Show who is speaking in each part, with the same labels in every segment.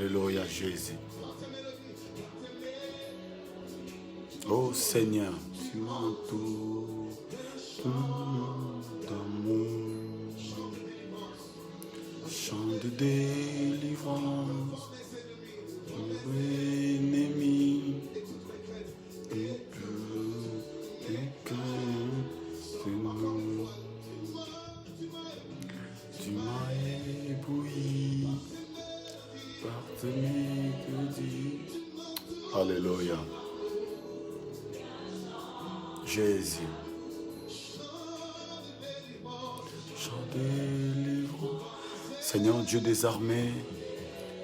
Speaker 1: Alléluia, Jésus. Oh Seigneur, tu m'entoures d'amour. Chant de délivrance, mon ennemi, et plus qu'un nous. Tu m'as ébloui par tes mélodies. Alléluia. Jésus. Chant de délivrance. Seigneur Dieu des armées,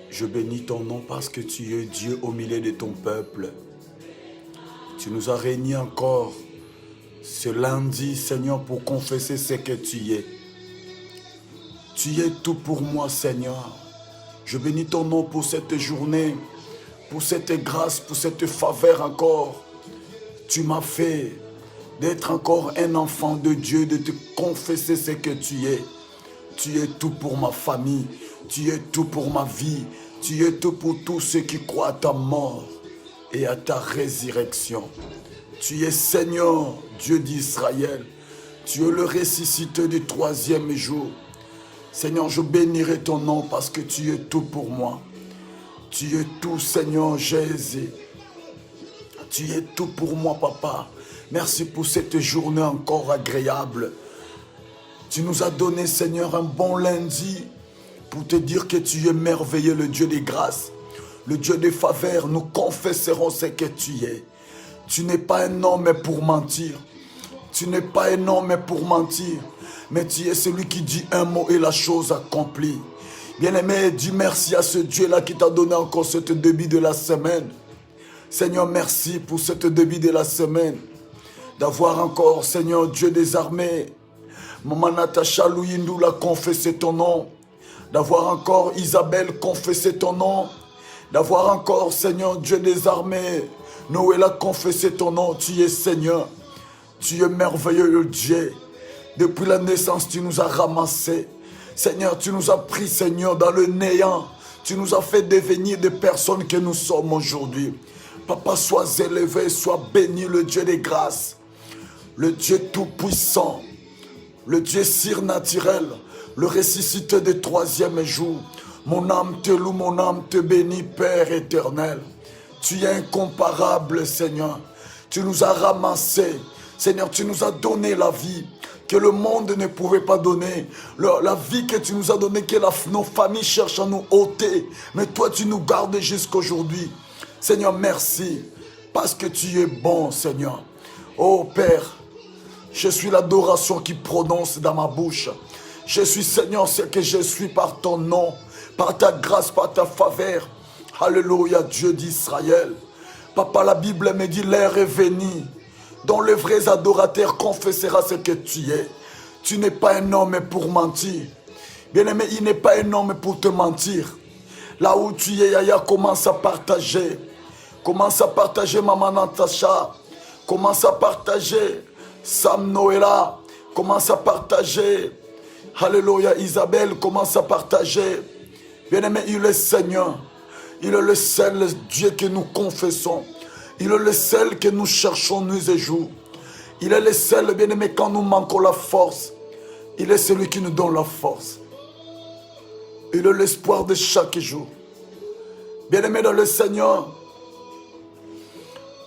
Speaker 1: je bénis ton nom parce que tu es Dieu au milieu de ton peuple. Tu nous as réunis encore ce lundi, Seigneur, pour confesser ce que tu es. Tu es tout pour moi, Seigneur. Je bénis ton nom pour cette journée, pour cette grâce, pour cette faveur encore. Tu m'as fait d'être encore un enfant de Dieu, de te confesser ce que tu es. Tu es tout pour ma famille, tu es tout pour ma vie, tu es tout pour tous ceux qui croient à ta mort et à ta résurrection. Tu es Seigneur, Dieu d'Israël. Tu es le ressuscité du troisième jour. Seigneur, je bénirai ton nom parce que tu es tout pour moi. Tu es tout, Seigneur Jésus. Tu es tout pour moi, Papa. Merci pour cette journée encore agréable. Tu nous as donné, Seigneur, un bon lundi pour te dire que tu es merveilleux, le Dieu des grâces, le Dieu des faveurs. Nous confesserons ce que tu es. Tu n'es pas un homme pour mentir. Tu n'es pas un homme pour mentir. Mais tu es celui qui dit un mot et la chose accomplie. Bien-aimé, dis merci à ce Dieu-là qui t'a donné encore cette début de la semaine. Seigneur, merci pour cette début de la semaine. D'avoir encore, Seigneur, Dieu des armées, Maman Natacha Louyindou l'a confessé ton nom. D'avoir encore Isabelle confessé ton nom. D'avoir encore, Seigneur, Dieu des armées, Noël a confessé ton nom. Tu es Seigneur. Tu es merveilleux Dieu. Depuis la naissance, tu nous as ramassés. Seigneur, tu nous as pris, Seigneur, dans le néant. Tu nous as fait devenir des personnes que nous sommes aujourd'hui. Papa, sois élevé, sois béni, le Dieu des grâces. Le Dieu tout-puissant. Le Dieu surnaturel. Le ressuscité du troisième jour. Mon âme te loue, mon âme te bénit, Père éternel. Tu es incomparable, Seigneur. Tu nous as ramassés. Seigneur, tu nous as donné la vie que le monde ne pouvait pas donner. La vie que tu nous as donnée, que nos familles cherchent à nous ôter. Mais toi, tu nous gardes jusqu'à aujourd'hui. Seigneur, merci. Parce que tu es bon, Seigneur. Oh Père, je suis l'adoration qui prononce dans ma bouche. Je suis, Seigneur, ce que je suis par ton nom, par ta grâce, par ta faveur. Alléluia, Dieu d'Israël. Papa, la Bible me dit, l'heure est venue, dont les vrais adorateurs confessera ce que tu es. Tu n'es pas un homme pour mentir. Bien-aimé, il n'est pas un homme pour te mentir. Là où tu es, Yaya, commence à partager. Commence à partager, Maman Natacha. Commence à partager, Sam Noëlla. Commence à partager. Alléluia, Isabelle, commence à partager. Bien-aimé, il est Seigneur. Il est le seul Dieu que nous confessons. Il est le seul que nous cherchons nuit et jour. Il est le seul, bien-aimé, quand nous manquons la force. Il est celui qui nous donne la force. Il est l'espoir de chaque jour. Bien-aimé dans le Seigneur,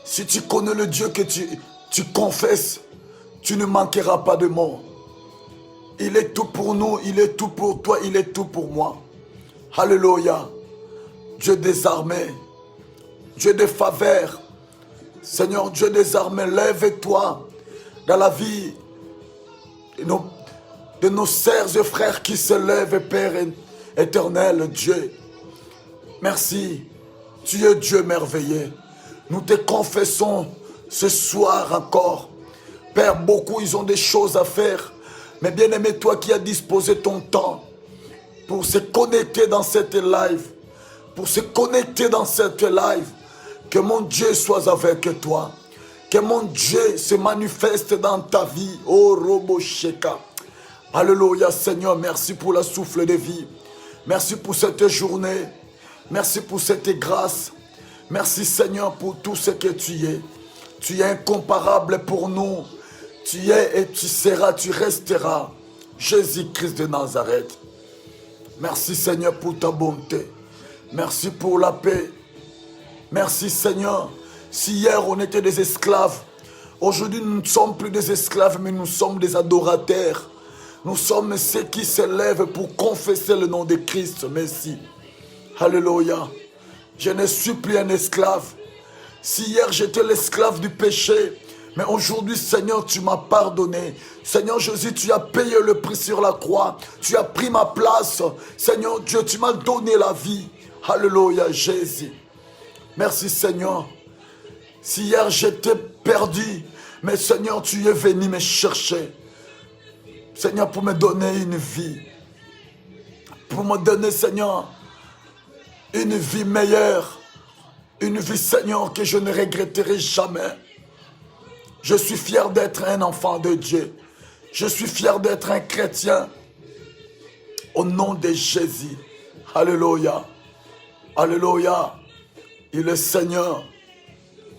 Speaker 1: si tu connais le Dieu que tu confesses, tu ne manqueras pas de mort. Il est tout pour nous, il est tout pour toi, il est tout pour moi. Alléluia. Dieu des armées, Dieu des faveurs. Seigneur, Dieu des armées, lève-toi dans la vie de nos sœurs et frères qui se lèvent, Père éternel, Dieu. Merci, tu es Dieu merveilleux. Nous te confessons ce soir encore. Père, beaucoup, ils ont des choses à faire. Mais bien aimé, toi qui as disposé ton temps pour se connecter dans cette live, pour se connecter dans cette live, que mon Dieu soit avec toi. Que mon Dieu se manifeste dans ta vie. Oh, Robo Sheka. Alléluia, Seigneur, merci pour la souffle de vie. Merci pour cette journée. Merci pour cette grâce. Merci Seigneur pour tout ce que tu es. Tu es incomparable pour nous. Tu es et tu seras, tu resteras. Jésus-Christ de Nazareth. Merci Seigneur pour ta bonté. Merci pour la paix. Merci Seigneur. Si hier on était des esclaves, aujourd'hui nous ne sommes plus des esclaves, mais nous sommes des adorateurs. Nous sommes ceux qui se lèvent pour confesser le nom de Christ. Merci. Alléluia. Je ne suis plus un esclave. Si hier j'étais l'esclave du péché, mais aujourd'hui, Seigneur, tu m'as pardonné. Seigneur Jésus, tu as payé le prix sur la croix. Tu as pris ma place. Seigneur Dieu, tu m'as donné la vie. Alléluia, Jésus. Merci, Seigneur. Si hier j'étais perdu, mais Seigneur, tu es venu me chercher. Seigneur, pour me donner une vie. Pour me donner, Seigneur, une vie meilleure. Une vie, Seigneur, que je ne regretterai jamais. Je suis fier d'être un enfant de Dieu. Je suis fier d'être un chrétien. Au nom de Jésus. Alléluia. Alléluia. Il est Seigneur.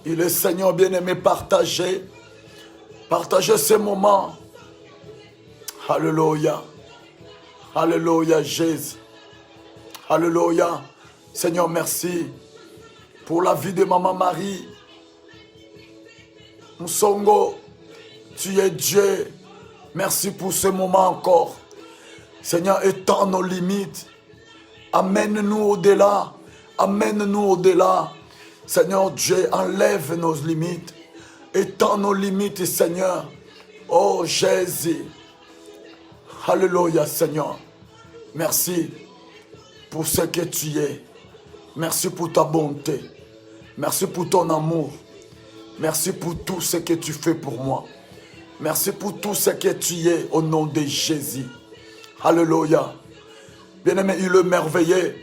Speaker 1: Il est Seigneur bien-aimé. Partagez. Partagez ces moments. Alléluia. Alléluia, Jésus. Alléluia. Seigneur, merci pour la vie de Maman Marie. Moussongo, tu es Dieu. Merci pour ce moment encore. Seigneur, étends nos limites. Amène-nous au-delà. Amène-nous au-delà. Seigneur Dieu, enlève nos limites. Étends nos limites, Seigneur. Oh Jésus. Alléluia, Seigneur. Merci pour ce que tu es. Merci pour ta bonté. Merci pour ton amour. Merci pour tout ce que tu fais pour moi. Merci pour tout ce que tu es au nom de Jésus. Alléluia. Bien-aimé, il est merveilleux.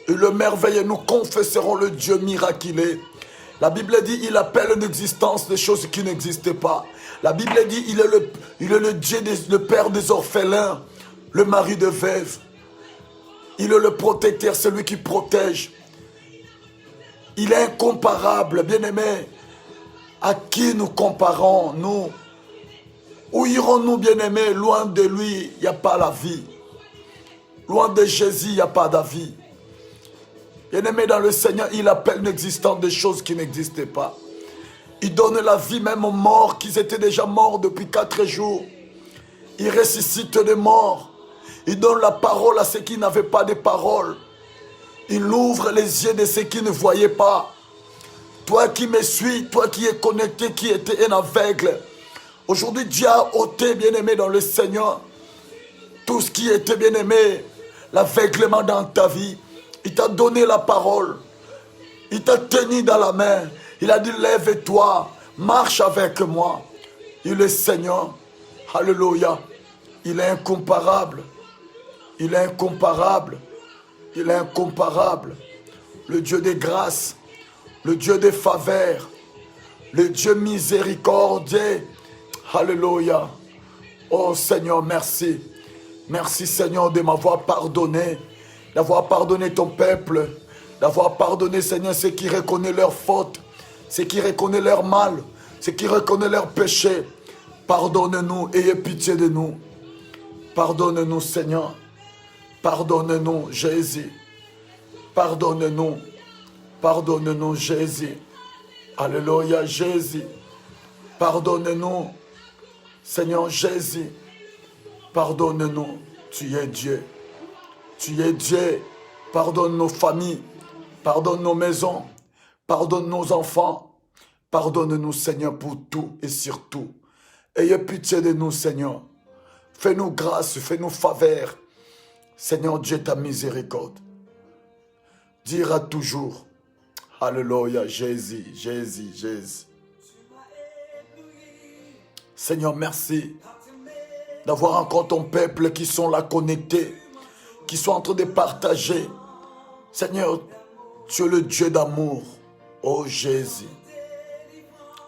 Speaker 1: Il est merveilleux. Nous confesserons le Dieu miraculeux. La Bible dit il appelle une existence des choses qui n'existent pas. La Bible dit il est le Dieu, le Père des orphelins, le mari de veuves. Il est le protecteur, celui qui protège. Il est incomparable, bien-aimé. À qui nous comparons, nous? Où irons-nous, bien-aimés? Loin de lui, il n'y a pas la vie. Loin de Jésus, il n'y a pas de vie. Bien-aimé dans le Seigneur, il appelle l'existence des choses qui n'existaient pas. Il donne la vie même aux morts qui étaient déjà morts depuis 4 jours. Il ressuscite les morts. Il donne la parole à ceux qui n'avaient pas de parole. Il ouvre les yeux de ceux qui ne voyaient pas. Toi qui me suis, toi qui es connecté, qui était un aveugle. Aujourd'hui, Dieu a ôté, bien-aimé, dans le Seigneur, tout ce qui était, bien-aimé, l'aveuglement dans ta vie. Il t'a donné la parole. Il t'a tenu dans la main. Il a dit, lève-toi, marche avec moi. Il est Seigneur. Alléluia. Il est incomparable. Il est incomparable. Il est incomparable. Le Dieu des grâces. Le Dieu des faveurs, le Dieu miséricordieux. Alléluia. Oh Seigneur, merci. Merci Seigneur de m'avoir pardonné, d'avoir pardonné ton peuple, d'avoir pardonné Seigneur ceux qui reconnaissent leurs fautes, ceux qui reconnaissent leur mal, ceux qui reconnaissent leurs péchés. Pardonne-nous, ayez pitié de nous. Pardonne-nous Seigneur. Pardonne-nous Jésus. Pardonne-nous. Pardonne-nous, Jésus. Alléluia, Jésus. Pardonne-nous, Seigneur Jésus. Pardonne-nous. Tu es Dieu. Tu es Dieu. Pardonne nos familles. Pardonne nos maisons. Pardonne nos enfants. Pardonne-nous, Seigneur, pour tout et surtout. Ayez pitié de nous, Seigneur. Fais-nous grâce, fais-nous faveur. Seigneur Dieu, ta miséricorde. Dira toujours. Alléluia, Jésus, Jésus, Jésus. Seigneur, merci d'avoir encore ton peuple qui sont là connectés, qui sont en train de partager. Seigneur, tu es le Dieu d'amour. Oh Jésus.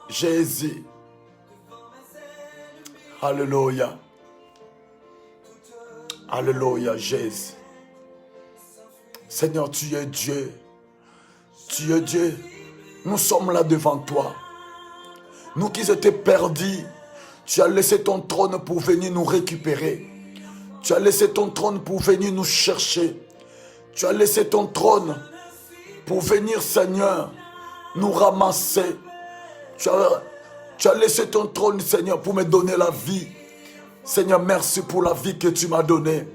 Speaker 1: Jésus. Alléluia. Alléluia, Jésus. Seigneur, tu es Dieu. Tu es Dieu. Nous sommes là devant toi. Nous qui étions perdus, tu as laissé ton trône pour venir nous récupérer. Tu as laissé ton trône pour venir nous chercher. Tu as laissé ton trône pour venir, Seigneur, nous ramasser. Tu as laissé ton trône, Seigneur, pour me donner la vie. Seigneur, merci pour la vie que tu m'as donnée.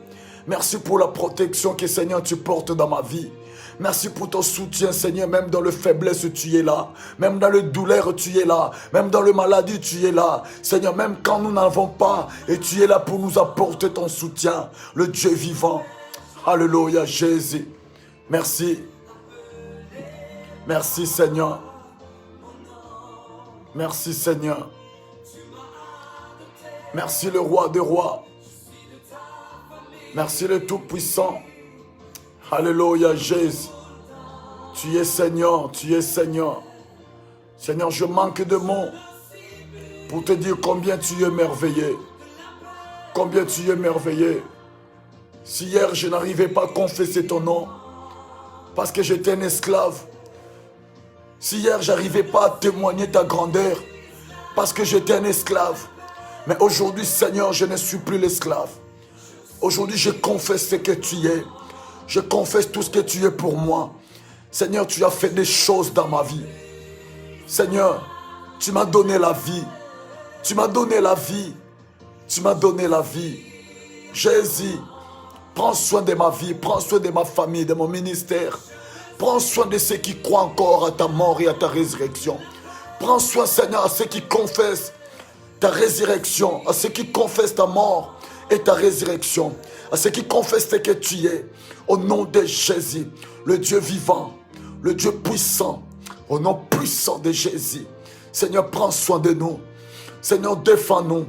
Speaker 1: Merci pour la protection que, Seigneur, tu portes dans ma vie. Merci pour ton soutien, Seigneur. Même dans le faiblesse, tu es là. Même dans le douleur, tu es là. Même dans le maladie, tu es là. Seigneur, même quand nous n'avons pas, et tu es là pour nous apporter ton soutien. Le Dieu vivant. Alléluia, Jésus. Merci. Merci, Seigneur. Merci, Seigneur. Merci, le roi des rois. Merci, le Tout-Puissant. Alléluia, Jésus. Tu es Seigneur, tu es Seigneur. Seigneur, je manque de mots pour te dire combien tu es merveilleux. Combien tu es merveilleux. Si hier je n'arrivais pas à confesser ton nom, parce que j'étais un esclave. Si hier je n'arrivais pas à témoigner ta grandeur, parce que j'étais un esclave. Mais aujourd'hui, Seigneur, je ne suis plus l'esclave. Aujourd'hui, je confesse ce que tu es. Je confesse tout ce que tu es pour moi. Seigneur, tu as fait des choses dans ma vie. Seigneur, tu m'as donné la vie. Tu m'as donné la vie. Tu m'as donné la vie. Jésus, prends soin de ma vie. Prends soin de ma famille, de mon ministère. Prends soin de ceux qui croient encore à ta mort et à ta résurrection. Prends soin, Seigneur, à ceux qui confessent ta résurrection, à ceux qui confessent ta mort et ta résurrection, à ceux qui confessent ce que tu es. Au nom de Jésus, le Dieu vivant, le Dieu puissant, au nom puissant de Jésus. Seigneur, prends soin de nous. Seigneur, défends-nous.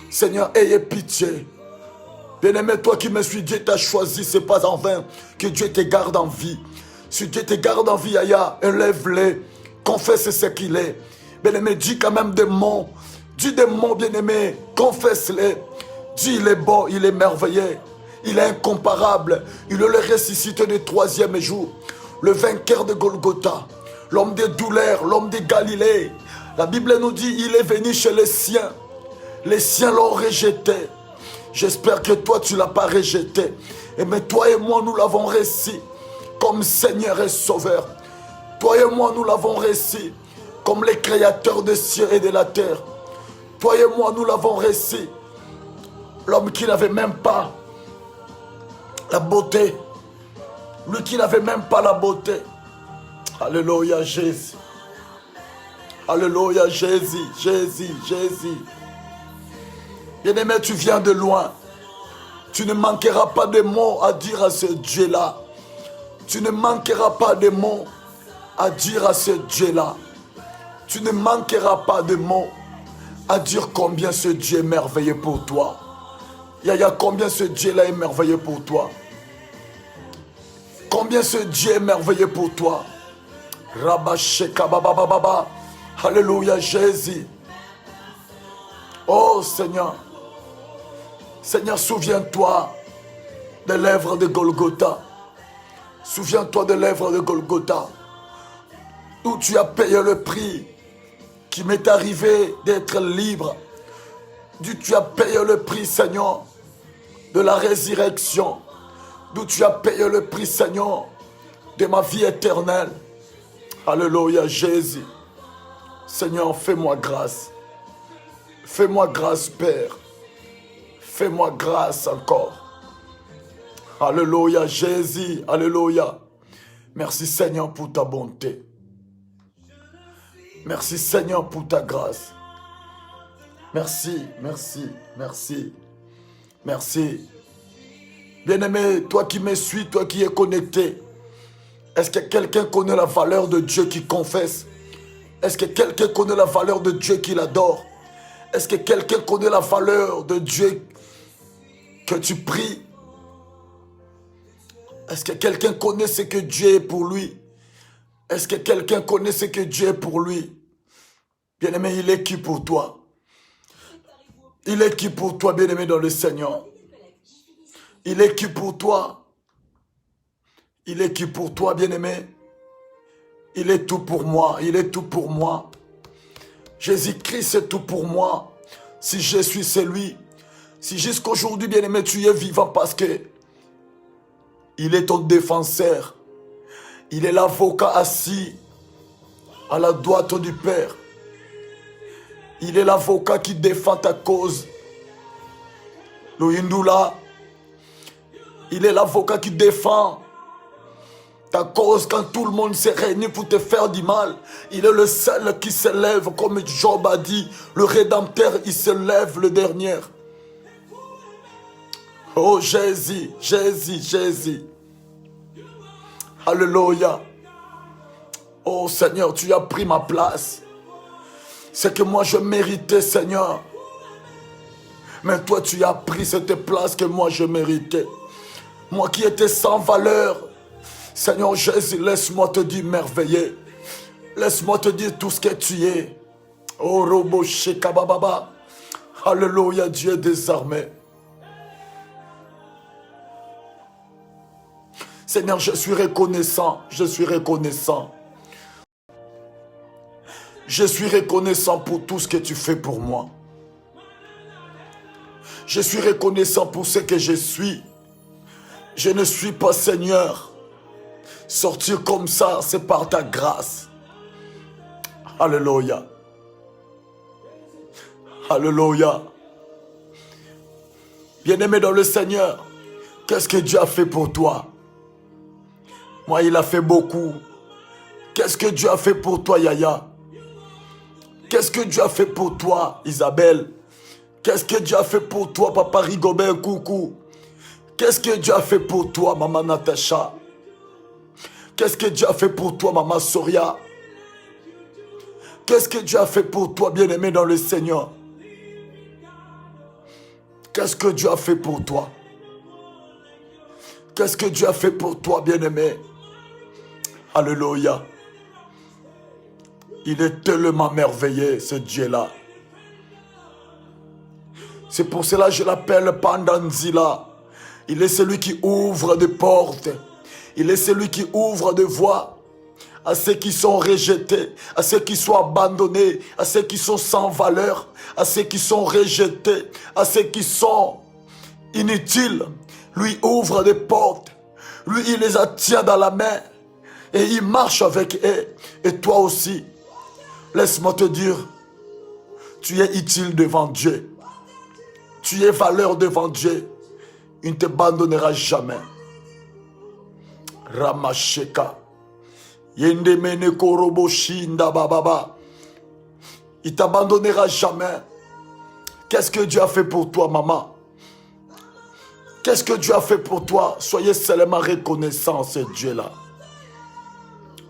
Speaker 1: Seigneur, ayez pitié. Bien-aimé, toi qui me suis, Dieu t'a choisi, ce n'est pas en vain que Dieu te garde en vie. Si Dieu te garde en vie, Aya, élève-les, confesse ce qu'il est. Bien-aimé, dis quand même des mots. Dis des mots, bien-aimé, confesse-les. Dis, il est bon, il est merveilleux. Il est incomparable. Il est le ressuscité du troisième jour. Le vainqueur de Golgotha. L'homme des douleurs, l'homme de Galilée. La Bible nous dit, il est venu chez les siens. Les siens l'ont rejeté. J'espère que toi, tu ne l'as pas rejeté. Mais toi et moi, nous l'avons reçu comme Seigneur et Sauveur. Toi et moi, nous l'avons reçu comme les créateurs des cieux et de la terre. Toi et moi, nous l'avons reçu. L'homme qui n'avait même pas la beauté. Lui qui n'avait même pas la beauté. Alléluia, Jésus. Alléluia, Jésus, Jésus, Jésus. Bien-aimé, tu viens de loin. Tu ne manqueras pas de mots à dire à ce Dieu-là. Tu ne manqueras pas de mots à dire à ce Dieu-là. Tu ne manqueras pas de mots à dire combien ce Dieu est merveilleux pour toi. Yaya, combien ce Dieu-là est merveilleux pour toi. Combien ce Dieu est merveilleux pour toi. Rabashekababababa. Alléluia, Jésus. Oh Seigneur. Seigneur, souviens-toi des lèvres de Golgotha. Souviens-toi des lèvres de Golgotha. Où tu as payé le prix qui m'est arrivé d'être libre. D'où tu as payé le prix, Seigneur, de la résurrection. D'où tu as payé le prix, Seigneur, de ma vie éternelle. Alléluia, Jésus. Seigneur, fais-moi grâce. Fais-moi grâce, Père. Fais-moi grâce encore. Alléluia, Jésus. Alléluia. Merci, Seigneur, pour ta bonté. Merci, Seigneur, pour ta grâce. Merci, merci, merci. Merci. Bien-aimé, toi qui me suis, toi qui es connecté, est-ce que quelqu'un connaît la valeur de Dieu qui confesse? Est-ce que quelqu'un connaît la valeur de Dieu qui l'adore? Est-ce que quelqu'un connaît la valeur de Dieu que tu pries? Est-ce que quelqu'un connaît ce que Dieu est pour lui? Est-ce que quelqu'un connaît ce que Dieu est pour lui? Bien-aimé, il est qui pour toi? Il est qui pour toi, bien-aimé dans le Seigneur? Il est qui pour toi? Il est qui pour toi, bien-aimé? Il est tout pour moi, il est tout pour moi. Jésus-Christ est tout pour moi. Si je suis celui, si jusqu'aujourd'hui, bien-aimé, tu es vivant parce que il est ton défenseur. Il est l'avocat assis à la droite du Père. Il est l'avocat qui défend ta cause. Le Hindoula, il est l'avocat qui défend ta cause quand tout le monde s'est réuni pour te faire du mal. Il est le seul qui se lève, comme Job a dit. Le Rédempteur, il se lève le dernier. Oh Jésus, Jésus, Jésus. Alléluia. Oh Seigneur, tu as pris ma place. C'est que moi je méritais, Seigneur. Mais toi tu as pris cette place que moi je méritais. Moi qui étais sans valeur. Seigneur Jésus, laisse-moi te dire merveilleux. Laisse-moi te dire tout ce que tu es. Oh Robo Shekababa. Alléluia, Dieu des armées. Seigneur, je suis reconnaissant. Je suis reconnaissant. Je suis reconnaissant pour tout ce que tu fais pour moi. Je suis reconnaissant pour ce que je suis. Je ne suis pas, Seigneur. Sortir comme ça, c'est par ta grâce. Alléluia. Alléluia. Bien-aimé dans le Seigneur, qu'est-ce que Dieu a fait pour toi? Moi, il a fait beaucoup. Qu'est-ce que Dieu a fait pour toi, Yaya? Qu'est-ce que Dieu a fait pour toi, Isabelle? Qu'est-ce que Dieu a fait pour toi, Papa Rigobert, coucou? Qu'est-ce que Dieu a fait pour toi, Maman Natacha? Qu'est-ce que Dieu a fait pour toi, Maman Soria? Qu'est-ce que Dieu a fait pour toi, bien-aimé dans le Seigneur? Qu'est-ce que Dieu a fait pour toi? Qu'est-ce que Dieu a fait pour toi, bien-aimé? Alléluia. Il est tellement merveilleux, ce Dieu-là. C'est pour cela que je l'appelle Pandanzila. Il est celui qui ouvre des portes. Il est celui qui ouvre des voies à ceux qui sont rejetés, à ceux qui sont abandonnés, à ceux qui sont sans valeur, à ceux qui sont rejetés, à ceux qui sont inutiles. Lui ouvre des portes. Lui, il les tient dans la main et il marche avec eux. Et toi aussi, laisse-moi te dire, tu es utile devant Dieu. Tu es valeur devant Dieu. Il ne t'abandonnera jamais. Ramasheka. Yendemene koroboshinda bababa. Il ne t'abandonnera jamais. Qu'est-ce que Dieu a fait pour toi, maman? Qu'est-ce que Dieu a fait pour toi? Soyez seulement reconnaissants, ce Dieu-là.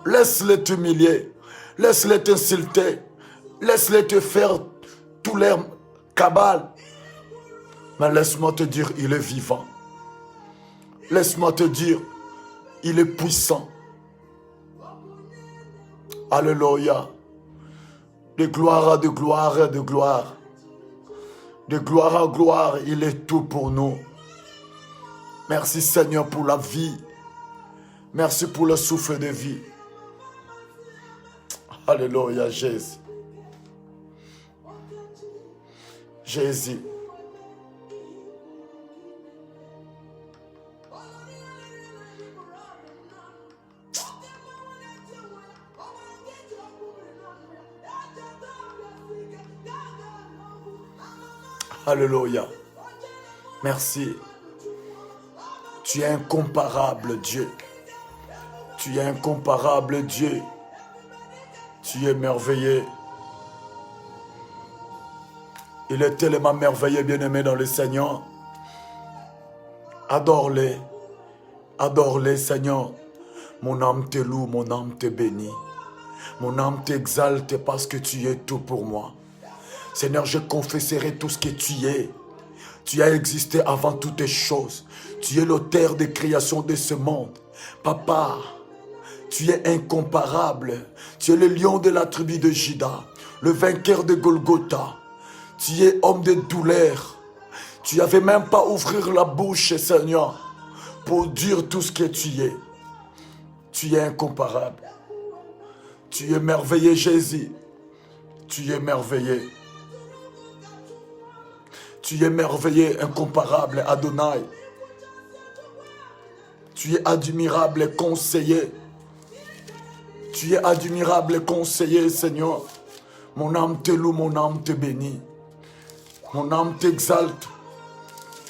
Speaker 1: Laisse-les t'humilier. Laisse-les t'insulter. Laisse-les te faire tous les cabales. Mais laisse-moi te dire, il est vivant. Laisse-moi te dire, il est puissant. Alléluia. De gloire à de gloire à de gloire. De gloire à gloire, il est tout pour nous. Merci Seigneur pour la vie. Merci pour le souffle de vie. Alléluia, Jésus. Jésus. Alléluia. Merci. Tu es incomparable, Dieu. Tu es incomparable, Dieu. Tu es merveilleux. Il est tellement merveilleux, bien-aimé dans le Seigneur. Adore-les. Adore-les, Seigneur. Mon âme te loue, mon âme te bénit. Mon âme t'exalte parce que tu es tout pour moi. Seigneur, je confesserai tout ce que tu es. Tu as existé avant toutes choses. Tu es l'auteur de création de ce monde. Papa, tu es incomparable. Tu es le lion de la tribu de Juda, le vainqueur de Golgotha. Tu es homme de douleur. Tu n'avais même pas ouvrir la bouche, Seigneur, pour dire tout ce que tu es. Tu es incomparable. Tu es merveilleux, Jésus. Tu es merveilleux. Tu es merveilleux, incomparable, Adonai. Tu es admirable, conseiller. Tu es admirable, conseiller, Seigneur. Mon âme te loue, mon âme te bénit. Mon âme t'exalte.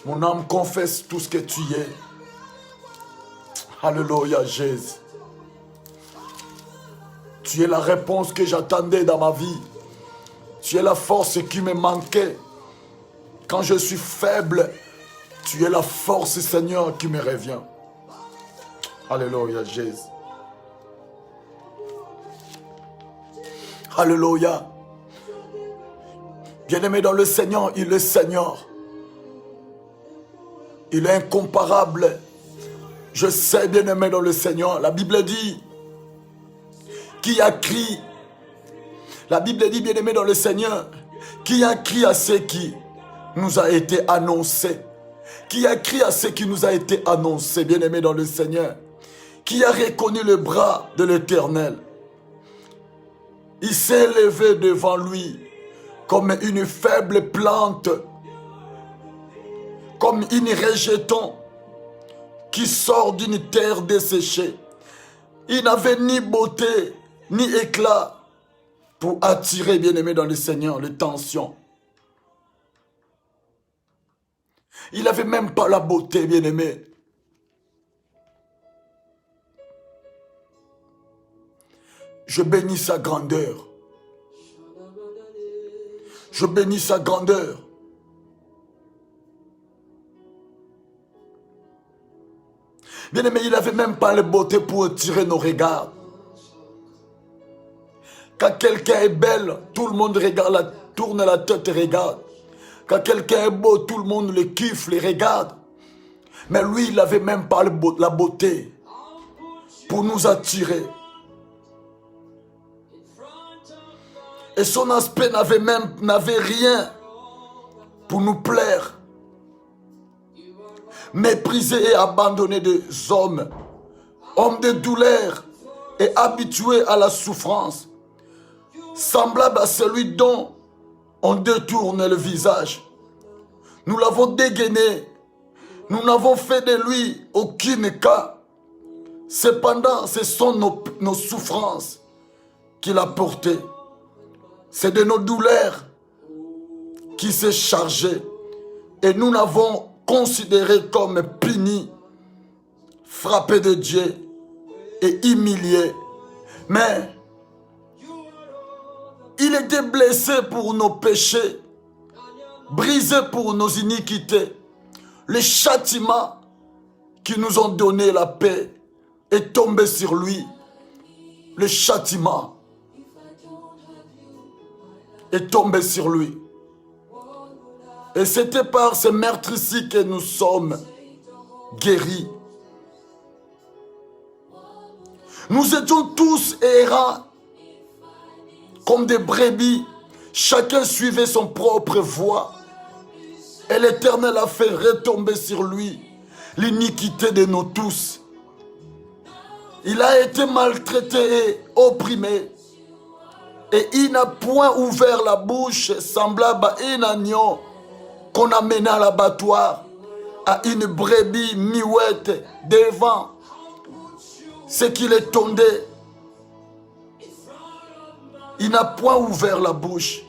Speaker 1: Mon âme confesse tout ce que tu es. Alléluia, Jésus. Tu es la réponse que j'attendais dans ma vie. Tu es la force qui me manquait. Quand je suis faible, tu es la force, Seigneur, qui me revient. Alléluia, Jésus. Alléluia. Bien-aimé dans le Seigneur, il est Seigneur. Il est incomparable. Je sais, bien-aimé dans le Seigneur, la Bible dit, qui a crié, la Bible dit, bien-aimé dans le Seigneur, qui a crié à ce qui nous a été annoncé, qui a crié à ce qui nous a été annoncé, bien-aimé dans le Seigneur, qui a reconnu le bras de l'Éternel. Il s'est levé devant lui comme une faible plante, comme une rejeton qui sort d'une terre desséchée. Il n'avait ni beauté, ni éclat pour attirer, bien-aimé dans le Seigneur, l'attention. Il n'avait même pas la beauté, bien-aimé. Je bénis sa grandeur. Je bénis sa grandeur. Bien-aimé, il n'avait même pas la beauté pour attirer nos regards. Quand quelqu'un est belle, tout le monde regarde, tourne la tête et regarde. Quand quelqu'un est beau, tout le monde le kiffe, le regarde. Mais lui, il n'avait même pas la beauté pour nous attirer. Et son aspect n'avait rien pour nous plaire. Méprisé et abandonné des hommes, homme de douleur et habitué à la souffrance, semblable à celui dont on détourne le visage. Nous l'avons dégainé, nous n'avons fait de lui aucun cas. Cependant, ce sont nos souffrances qu'il a portées. C'est de nos douleurs qui s'est chargé. Et nous l'avons considéré comme puni, frappé de Dieu et humilié. Mais il était blessé pour nos péchés, brisé pour nos iniquités. Le châtiment qui nous ont donné la paix est tombé sur lui. Le châtiment est tombé sur lui. Et c'était par ce meurtre-ci que nous sommes guéris. Nous étions tous errants comme des brebis. Chacun suivait son propre voie. Et l'Éternel a fait retomber sur lui l'iniquité de nous tous. Il a été maltraité et opprimé. Et il n'a point ouvert la bouche semblable à un agneau qu'on a mené à l'abattoir, à une brebis muette devant ce qu'il est tombé. Il n'a point ouvert la bouche.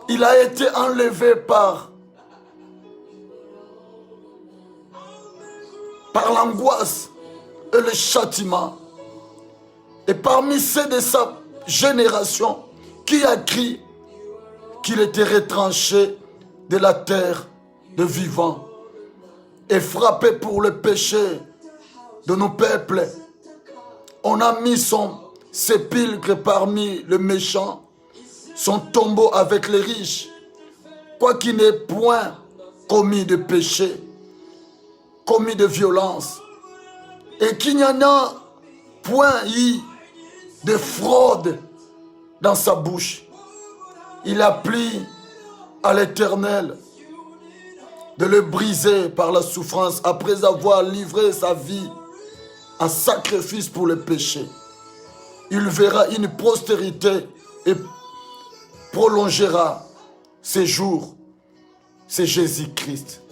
Speaker 1: Il a été enlevé par l'angoisse et le châtiment. Et parmi ceux de sa génération qui a crié qu'il était retranché de la terre de vivants et frappé pour le péché de nos peuples. On a mis son sépulcre parmi les méchants, son tombeau avec les riches, quoiqu'il n'ait point commis de péché, commis de violence, et qu'il n'y en a point eu de fraude dans sa bouche. Il a plu à l'Éternel de le briser par la souffrance après avoir livré sa vie
Speaker 2: en sacrifice pour les péchés. Il verra une postérité et prolongera ses jours. C'est Jésus-Christ.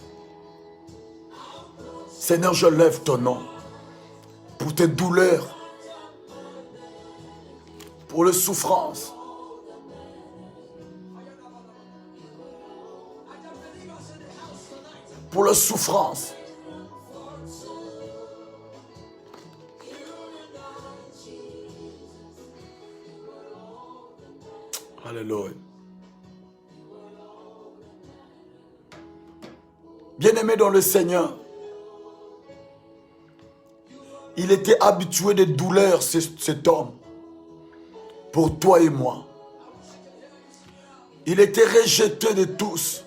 Speaker 2: Seigneur, je lève ton nom pour tes douleurs, pour les souffrances. Pour les souffrances. Alléluia. Bien-aimé dans le Seigneur, il était habitué des douleurs, cet homme, pour toi et moi. Il était rejeté de tous.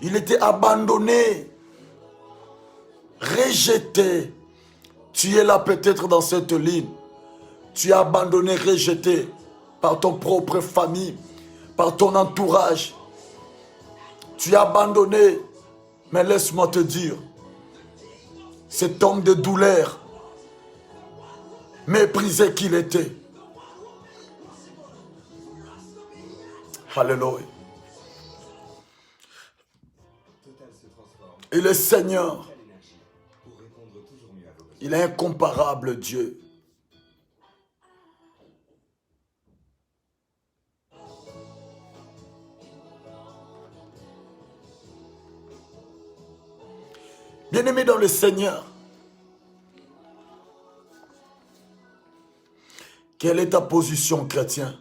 Speaker 2: Il était abandonné, rejeté. Tu es là peut-être dans cette ligne. Tu es abandonné, rejeté par ton propre famille, par ton entourage. Tu es abandonné, mais laisse-moi te dire, cet homme de douleur, méprisé qu'il était. Alléluia. Et le Seigneur, il est incomparable Dieu. Bien-aimé dans le Seigneur, quelle est ta position, chrétien?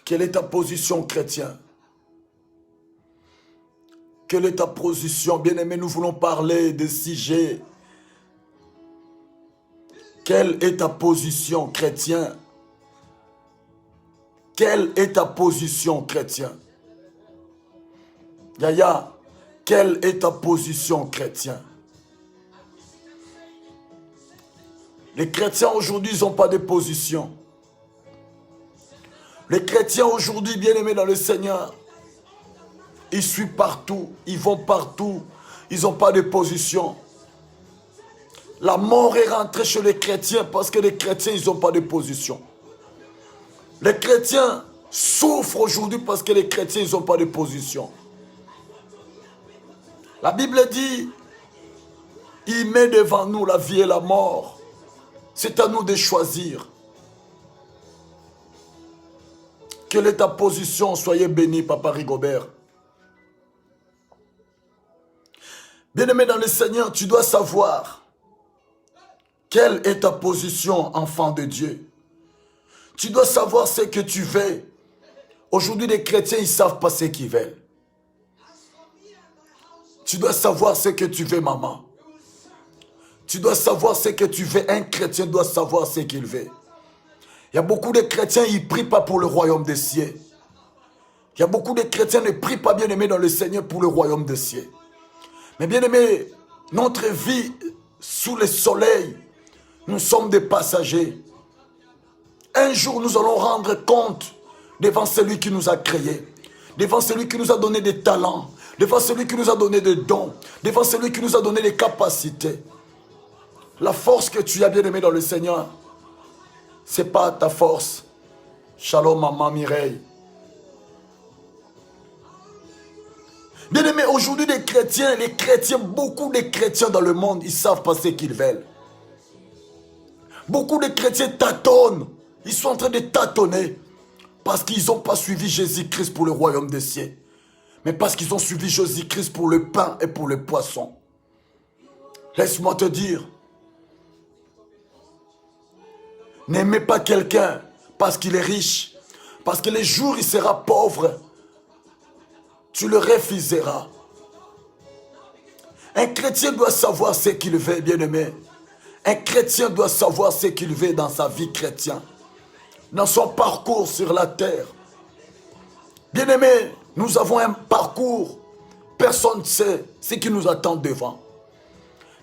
Speaker 2: Quelle est ta position, chrétien? Quelle est ta position? Bien-aimé, nous voulons parler de sujets. Quelle est ta position, chrétien? Quelle est ta position, chrétien? Yaya, quelle est ta position, chrétien? Les chrétiens aujourd'hui, ils n'ont pas de position. Les chrétiens aujourd'hui, bien-aimés dans le Seigneur, ils suivent partout, ils vont partout, ils n'ont pas de position. La mort est rentrée chez les chrétiens parce que les chrétiens, ils n'ont pas de position. Les chrétiens souffrent aujourd'hui parce que les chrétiens, ils n'ont pas de position. La Bible dit, il met devant nous la vie et la mort. C'est à nous de choisir. Quelle est ta position? Soyez béni, Papa Rigobert. Bien-aimé dans le Seigneur, tu dois savoir quelle est ta position, enfant de Dieu. Tu dois savoir ce que tu veux. Aujourd'hui, les chrétiens, ils ne savent pas ce qu'ils veulent. Tu dois savoir ce que tu veux, maman. Tu dois savoir ce que tu veux. Un chrétien doit savoir ce qu'il veut. Il y a beaucoup de chrétiens, ils ne prient pas pour le royaume des cieux. Il y a beaucoup de chrétiens qui ne prient pas, bien-aimés dans le Seigneur, pour le royaume des cieux. Mais bien-aimés, notre vie sous le soleil, nous sommes des passagers. Un jour, nous allons rendre compte devant celui qui nous a créés, devant celui qui nous a donné des talents, devant celui qui nous a donné des dons, devant celui qui nous a donné des capacités. La force que tu as, bien-aimé dans le Seigneur, ce n'est pas ta force. Shalom, maman Mireille. Bien-aimé, aujourd'hui, les chrétiens, beaucoup de chrétiens dans le monde, ils ne savent pas ce qu'ils veulent. Beaucoup de chrétiens tâtonnent. Ils sont en train de tâtonner parce qu'ils n'ont pas suivi Jésus-Christ pour le royaume des cieux. Mais parce qu'ils ont suivi Jésus-Christ pour le pain et pour le poisson. Laisse-moi te dire, n'aimez pas quelqu'un parce qu'il est riche. Parce que les jours où il sera pauvre, tu le refuseras. Un chrétien doit savoir ce qu'il veut, bien-aimé. Un chrétien doit savoir ce qu'il veut dans sa vie chrétienne. Dans son parcours sur la terre. Bien-aimé, nous avons un parcours. Personne ne sait ce qui nous attend devant.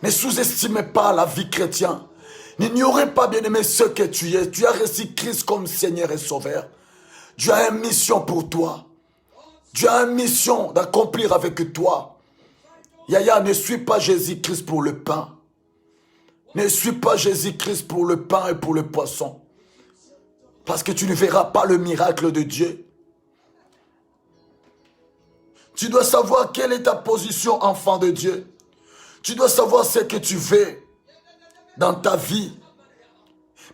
Speaker 2: Ne sous-estimez pas la vie chrétienne. N'ignorez pas, bien-aimé, ce que tu es. Tu as reçu Christ comme Seigneur et Sauveur. Dieu a une mission pour toi. Dieu a une mission d'accomplir avec toi. Yaya, ne suis pas Jésus-Christ pour le pain. Ne suis pas Jésus-Christ pour le pain et pour le poisson. Parce que tu ne verras pas le miracle de Dieu. Tu dois savoir quelle est ta position, enfant de Dieu. Tu dois savoir ce que tu veux dans ta vie.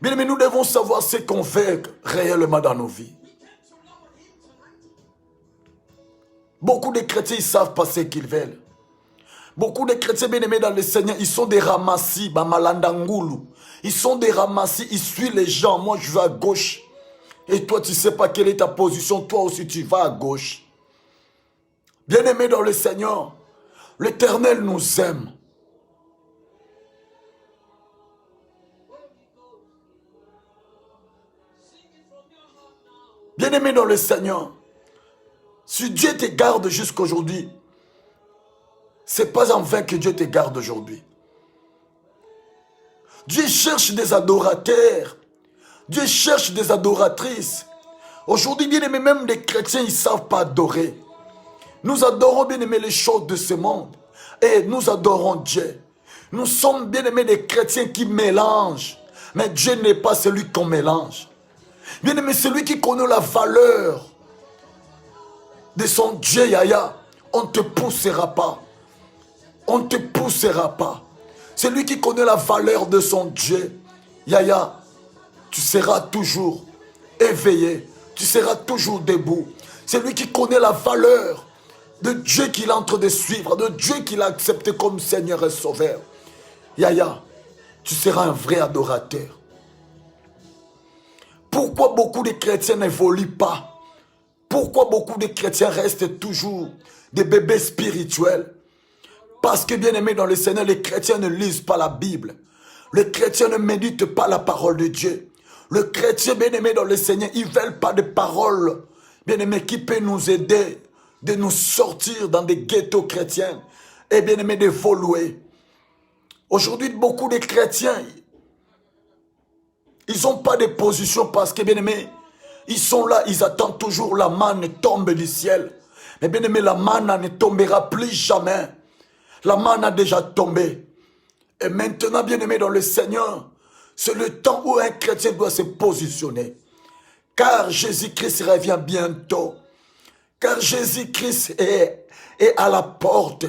Speaker 2: Bien, mais nous devons savoir ce qu'on fait réellement dans nos vies. Beaucoup de chrétiens, ils ne savent pas ce qu'ils veulent. Beaucoup de chrétiens bien-aimés dans le Seigneur, ils sont des ramassis, malandangulu. Ils sont des ramassis, ils suivent les gens. Moi, je vais à gauche. Et toi, tu ne sais pas quelle est ta position. Toi aussi, tu vas à gauche. Bien-aimés dans le Seigneur, l'Éternel nous aime. Bien-aimés dans le Seigneur, si Dieu te garde jusqu'aujourd'hui, ce n'est pas en vain que Dieu te garde aujourd'hui. Dieu cherche des adorateurs. Dieu cherche des adoratrices. Aujourd'hui, bien aimé, même les chrétiens, ils ne savent pas adorer. Nous adorons, bien aimé, les choses de ce monde. Et nous adorons Dieu. Nous sommes, bien aimés, des chrétiens qui mélangent. Mais Dieu n'est pas celui qu'on mélange. Bien aimé, celui qui connaît la valeur de son Dieu, Yaya, on ne te poussera pas. On ne te poussera pas. Celui qui connaît la valeur de son Dieu, Yaya, tu seras toujours éveillé. Tu seras toujours debout. Celui qui connaît la valeur de Dieu qu'il est en train de suivre, de Dieu qu'il a accepté comme Seigneur et Sauveur. Yaya, tu seras un vrai adorateur. Pourquoi beaucoup de chrétiens n'évoluent pas? Pourquoi beaucoup de chrétiens restent toujours des bébés spirituels? Parce que, bien aimé dans le Seigneur, les chrétiens ne lisent pas la Bible. Les chrétiens ne méditent pas la parole de Dieu. Le chrétien, bien aimé dans le Seigneur, ils ne veulent pas de paroles, bien aimé, qui peut nous aider de nous sortir dans des ghettos chrétiens et bien aimé d'évoluer. Aujourd'hui, beaucoup de chrétiens, ils n'ont pas de position parce que, bien aimé, ils sont là, ils attendent toujours la manne tombe du ciel. Mais bien aimé, la manne ne tombera plus jamais. La manne a déjà tombé. Et maintenant, bien aimé dans le Seigneur, c'est le temps où un chrétien doit se positionner. Car Jésus-Christ revient bientôt. Car Jésus-Christ est à la porte.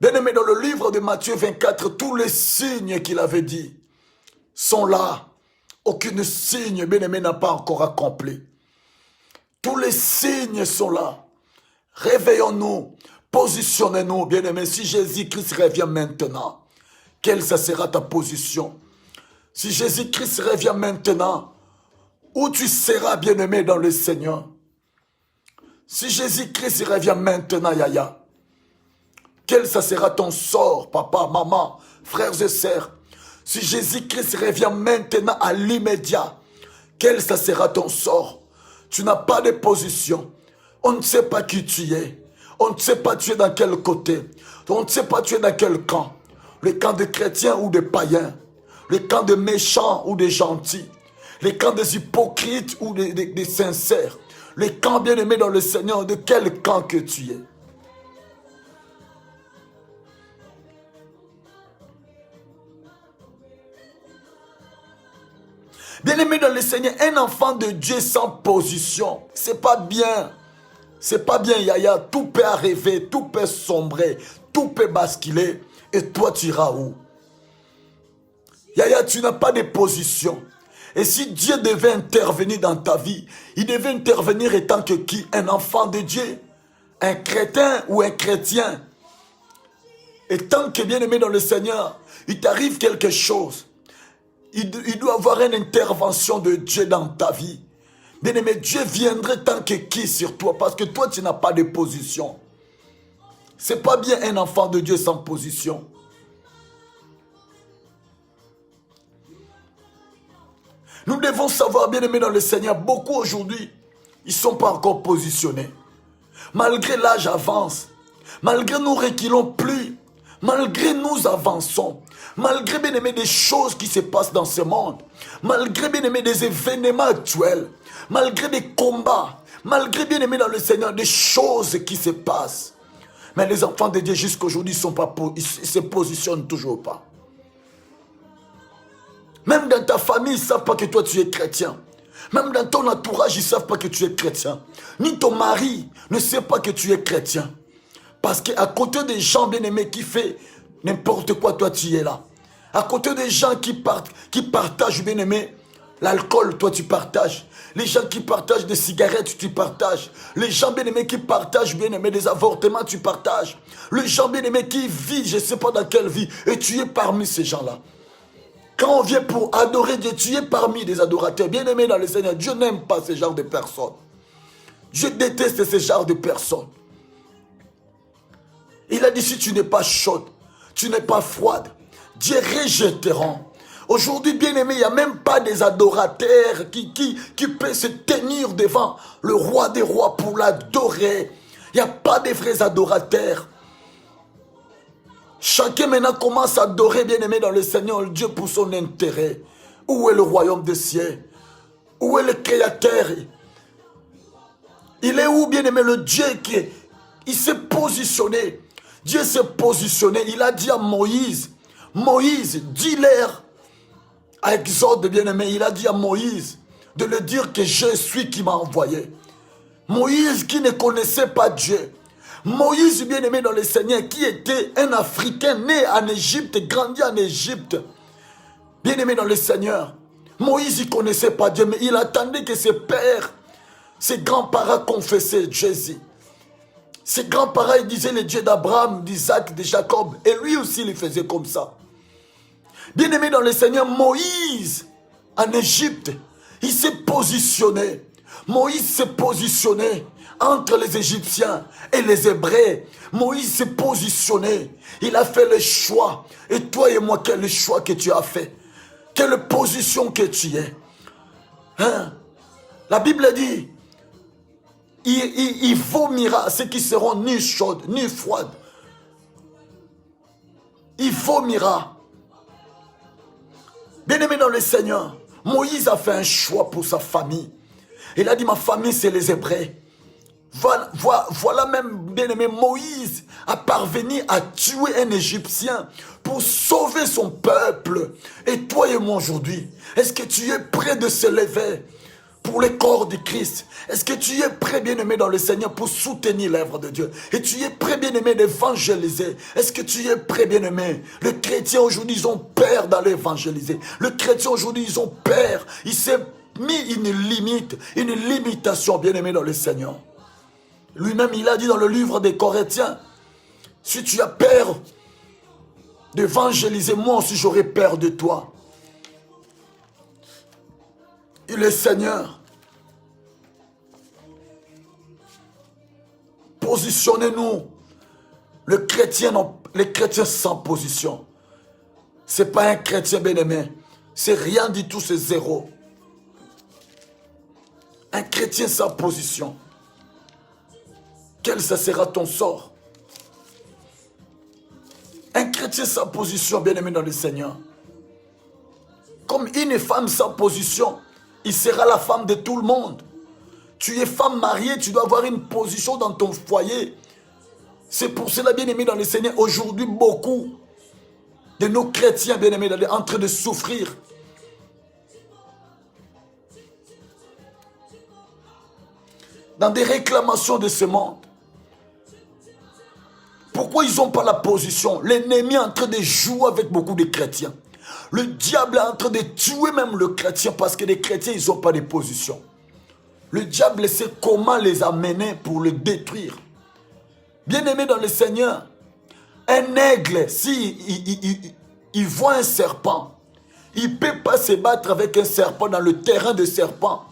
Speaker 2: Bien aimé, dans le livre de Matthieu 24, tous les signes qu'il avait dit sont là. Aucun signe, bien aimé, n'a pas encore accompli. Tous les signes sont là. Réveillons-nous, positionnez-nous, bien aimé. Si Jésus-Christ revient maintenant, quelle sera ta position? Si Jésus-Christ revient maintenant, où tu seras, bien aimé, dans le Seigneur? Si Jésus-Christ revient maintenant, Yaya, quel sera ton sort, papa, maman, frères et sœurs? Si Jésus-Christ revient maintenant à l'immédiat, quel sera ton sort? Tu n'as pas de position. On ne sait pas qui tu es. On ne sait pas tu es dans quel côté. On ne sait pas tu es dans quel camp. Le camp des chrétiens ou des païens. Le camp des méchants ou des gentils. Le camp des hypocrites ou des sincères. Le camp bien-aimé dans le Seigneur, de quel camp que tu es? Bien-aimé dans le Seigneur, un enfant de Dieu sans position, c'est pas bien. C'est pas bien, Yaya. Tout peut arriver, tout peut sombrer, tout peut basculer. Et toi, tu iras où? Yaya, tu n'as pas de position. Et si Dieu devait intervenir dans ta vie, il devait intervenir étant que qui? Un enfant de Dieu, un chrétien ou un chrétien. Et tant que bien-aimé dans le Seigneur, il t'arrive quelque chose. Il doit y avoir une intervention de Dieu dans ta vie. Bien-aimé, Dieu viendrait tant que qui sur toi? Parce que toi, tu n'as pas de position. C'est pas bien un enfant de Dieu sans position. Nous devons savoir, bien-aimé dans le Seigneur, beaucoup aujourd'hui, ils ne sont pas encore positionnés. Malgré l'âge avance, malgré nous reculons plus, malgré nous avançons, malgré, bien-aimé, des choses qui se passent dans ce monde, malgré, bien-aimé, des événements actuels, malgré des combats, malgré, bien-aimé dans le Seigneur, des choses qui se passent. Mais les enfants de Dieu jusqu'à aujourd'hui ils ne se positionnent toujours pas. Même dans ta famille, ils ne savent pas que toi tu es chrétien. Même dans ton entourage, ils ne savent pas que tu es chrétien. Ni ton mari ne sait pas que tu es chrétien. Parce qu'à côté des gens bien-aimés qui font n'importe quoi, toi tu es là. À côté des gens qui partagent bien-aimés, l'alcool, toi tu partages. Les gens qui partagent des cigarettes, tu partages. Les gens bien-aimés qui partagent bien-aimés des avortements, tu partages. Les gens bien-aimés qui vivent, je ne sais pas dans quelle vie, et tu es parmi ces gens-là. Quand on vient pour adorer Dieu, tu es parmi des adorateurs. Bien-aimés dans le Seigneur, Dieu n'aime pas ce genre de personnes. Dieu déteste ce genre de personnes. Il a dit, si tu n'es pas chaude, tu n'es pas froide, Dieu rejettera. Aujourd'hui, bien-aimé, il n'y a même pas des adorateurs qui peuvent se tenir devant le roi des rois pour l'adorer. Il n'y a pas de vrais adorateurs. Chacun maintenant commence à adorer, bien-aimé, dans le Seigneur Dieu pour son intérêt. Où est le royaume des cieux? Où est le Créateur? Il est où, bien-aimé, le Dieu il s'est positionné. Dieu s'est positionné. Il a dit à Moïse, Moïse, dis-leur, à Exode, bien-aimé, il a dit à Moïse de le dire que je suis qui m'a envoyé. Moïse qui ne connaissait pas Dieu. Moïse, bien-aimé dans le Seigneur, qui était un Africain né en Égypte, grandi en Égypte. Bien-aimé dans le Seigneur. Moïse, il ne connaissait pas Dieu, mais il attendait que ses pères, ses grands-parents confessaient Jésus. Ses grands-parents, ils disaient le Dieu d'Abraham, d'Isaac, de Jacob. Et lui aussi, il faisait comme ça. Bien-aimé dans le Seigneur, Moïse, en Égypte, il s'est positionné. Moïse s'est positionné entre les Égyptiens et les Hébreux. Moïse s'est positionné. Il a fait le choix. Et toi et moi, quel est le choix que tu as fait? Quelle position que tu es? Hein? La Bible dit, il vomira ceux qui seront ni chaudes, ni froides. Il vomira. Bien-aimé dans le Seigneur, Moïse a fait un choix pour sa famille. Il a dit, ma famille, c'est les Hébreux. Voilà même, bien-aimé, Moïse a parvenu à tuer un Égyptien pour sauver son peuple. Et toi et moi aujourd'hui, est-ce que tu es prêt de se lever pour le corps du Christ? Est-ce que tu es prêt, bien-aimé, dans le Seigneur pour soutenir l'œuvre de Dieu? Et tu es prêt, bien-aimé, d'évangéliser? Est-ce que tu es prêt, bien-aimé? Les chrétiens aujourd'hui, ils ont peur d'aller évangéliser. Les chrétiens aujourd'hui, ils ont peur. Il s'est mis une limite, une limitation, bien-aimé, dans le Seigneur. Lui-même, il a dit dans le livre des Corinthiens, si tu as peur d'évangéliser, moi aussi j'aurai peur de toi. Il est Seigneur. Positionnez-nous. Les chrétiens sans position. Ce n'est pas un chrétien bien-aimé. C'est rien du tout, c'est zéro. Un chrétien sans position. Quel ça sera ton sort? Un chrétien sans position, bien-aimé dans le Seigneur. Comme une femme sans position, il sera la femme de tout le monde. Tu es femme mariée, tu dois avoir une position dans ton foyer. C'est pour cela, bien-aimé dans le Seigneur, aujourd'hui, beaucoup de nos chrétiens, bien-aimés, sont en train de souffrir. Dans des réclamations de ce monde. Pourquoi ils n'ont pas la position? L'ennemi est en train de jouer avec beaucoup de chrétiens. Le diable est en train de tuer même le chrétien parce que les chrétiens, ils n'ont pas de position. Le diable sait comment les amener pour le détruire. Bien-aimé dans le Seigneur, un aigle, il voit un serpent, il ne peut pas se battre avec un serpent dans le terrain de serpent.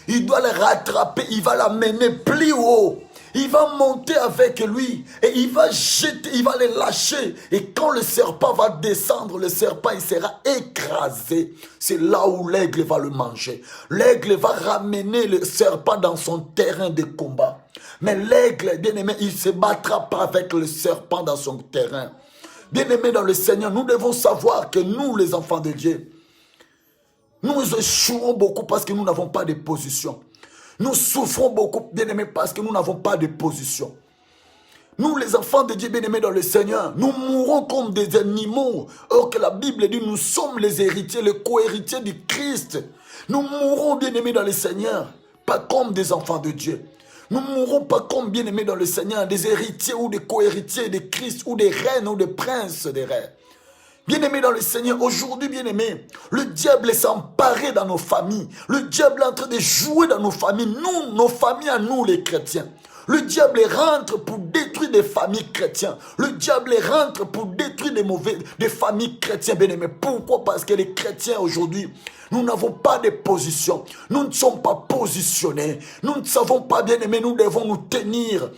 Speaker 2: Il doit le rattraper, il va l'amener plus haut. Il va monter avec lui et il va jeter, il va le lâcher. Et quand le serpent va descendre, le serpent il sera écrasé. C'est là où l'aigle va le manger. L'aigle va ramener le serpent dans son terrain de combat. Mais l'aigle, bien aimé, il ne se battra pas avec le serpent dans son terrain. Bien aimé dans le Seigneur, nous devons savoir que nous, les enfants de Dieu, nous échouons beaucoup parce que nous n'avons pas de position. Nous souffrons beaucoup, bien aimés, parce que nous n'avons pas de position. Nous, les enfants de Dieu bien-aimés dans le Seigneur, nous mourrons comme des animaux. Or que la Bible dit, nous sommes les héritiers, les co-héritiers du Christ. Nous mourrons bien-aimés dans le Seigneur, pas comme des enfants de Dieu. Nous ne mourrons pas comme bien-aimés dans le Seigneur, des héritiers ou des co-héritiers de Christ, ou des reines ou des princes des reines. Bien-aimés dans le Seigneur, aujourd'hui, bien-aimés, le diable s'est emparé dans nos familles. Le diable est en train de jouer dans nos familles. Nous, nos familles à nous, les chrétiens. Le diable rentre pour détruire des familles chrétiennes. Le diable rentre pour détruire des familles chrétiennes, bien-aimés. Pourquoi? Parce que les chrétiens aujourd'hui, nous n'avons pas de position. Nous ne sommes pas positionnés. Nous ne savons pas, bien-aimés, nous devons nous tenir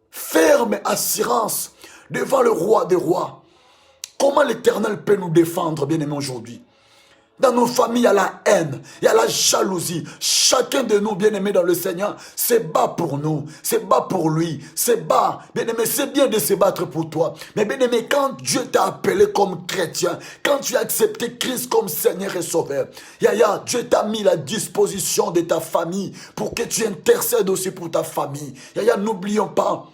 Speaker 2: ferme assurance devant le roi des rois. Comment l'Éternel peut nous défendre, bien-aimés, aujourd'hui? Dans nos familles, il y a la haine, il y a la jalousie. Chacun de nous, bien-aimés dans le Seigneur, se bat pour nous, se bat pour lui, se bat. Bien-aimé, c'est bien de se battre pour toi. Mais bien-aimé, quand Dieu t'a appelé comme chrétien, quand tu as accepté Christ comme Seigneur et Sauveur, Dieu t'a mis à la disposition de ta famille pour que tu intercèdes aussi pour ta famille. N'oublions pas,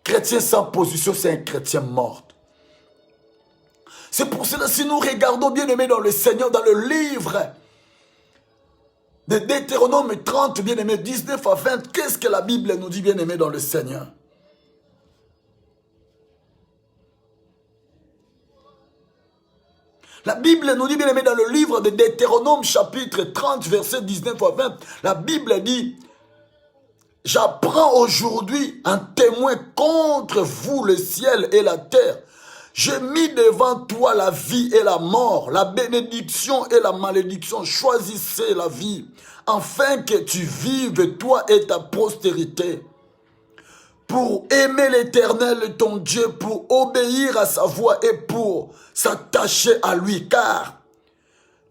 Speaker 2: chrétien sans position, c'est un chrétien mort. C'est pour cela, si nous regardons bien-aimés dans le Seigneur, dans le livre de Deutéronome 30, bien-aimés, 19 à 20, qu'est-ce que la Bible nous dit, bien-aimés, dans le Seigneur? La Bible nous dit, bien-aimés, dans le livre de Deutéronome, chapitre 30, verset 19 à 20, la Bible dit, « J'apprends aujourd'hui un témoin contre vous, le ciel et la terre. J'ai mis devant toi la vie et la mort, la bénédiction et la malédiction. Choisissez la vie, afin que tu vives, toi et ta postérité, pour aimer l'Éternel ton Dieu, pour obéir à sa voix et pour s'attacher à lui, car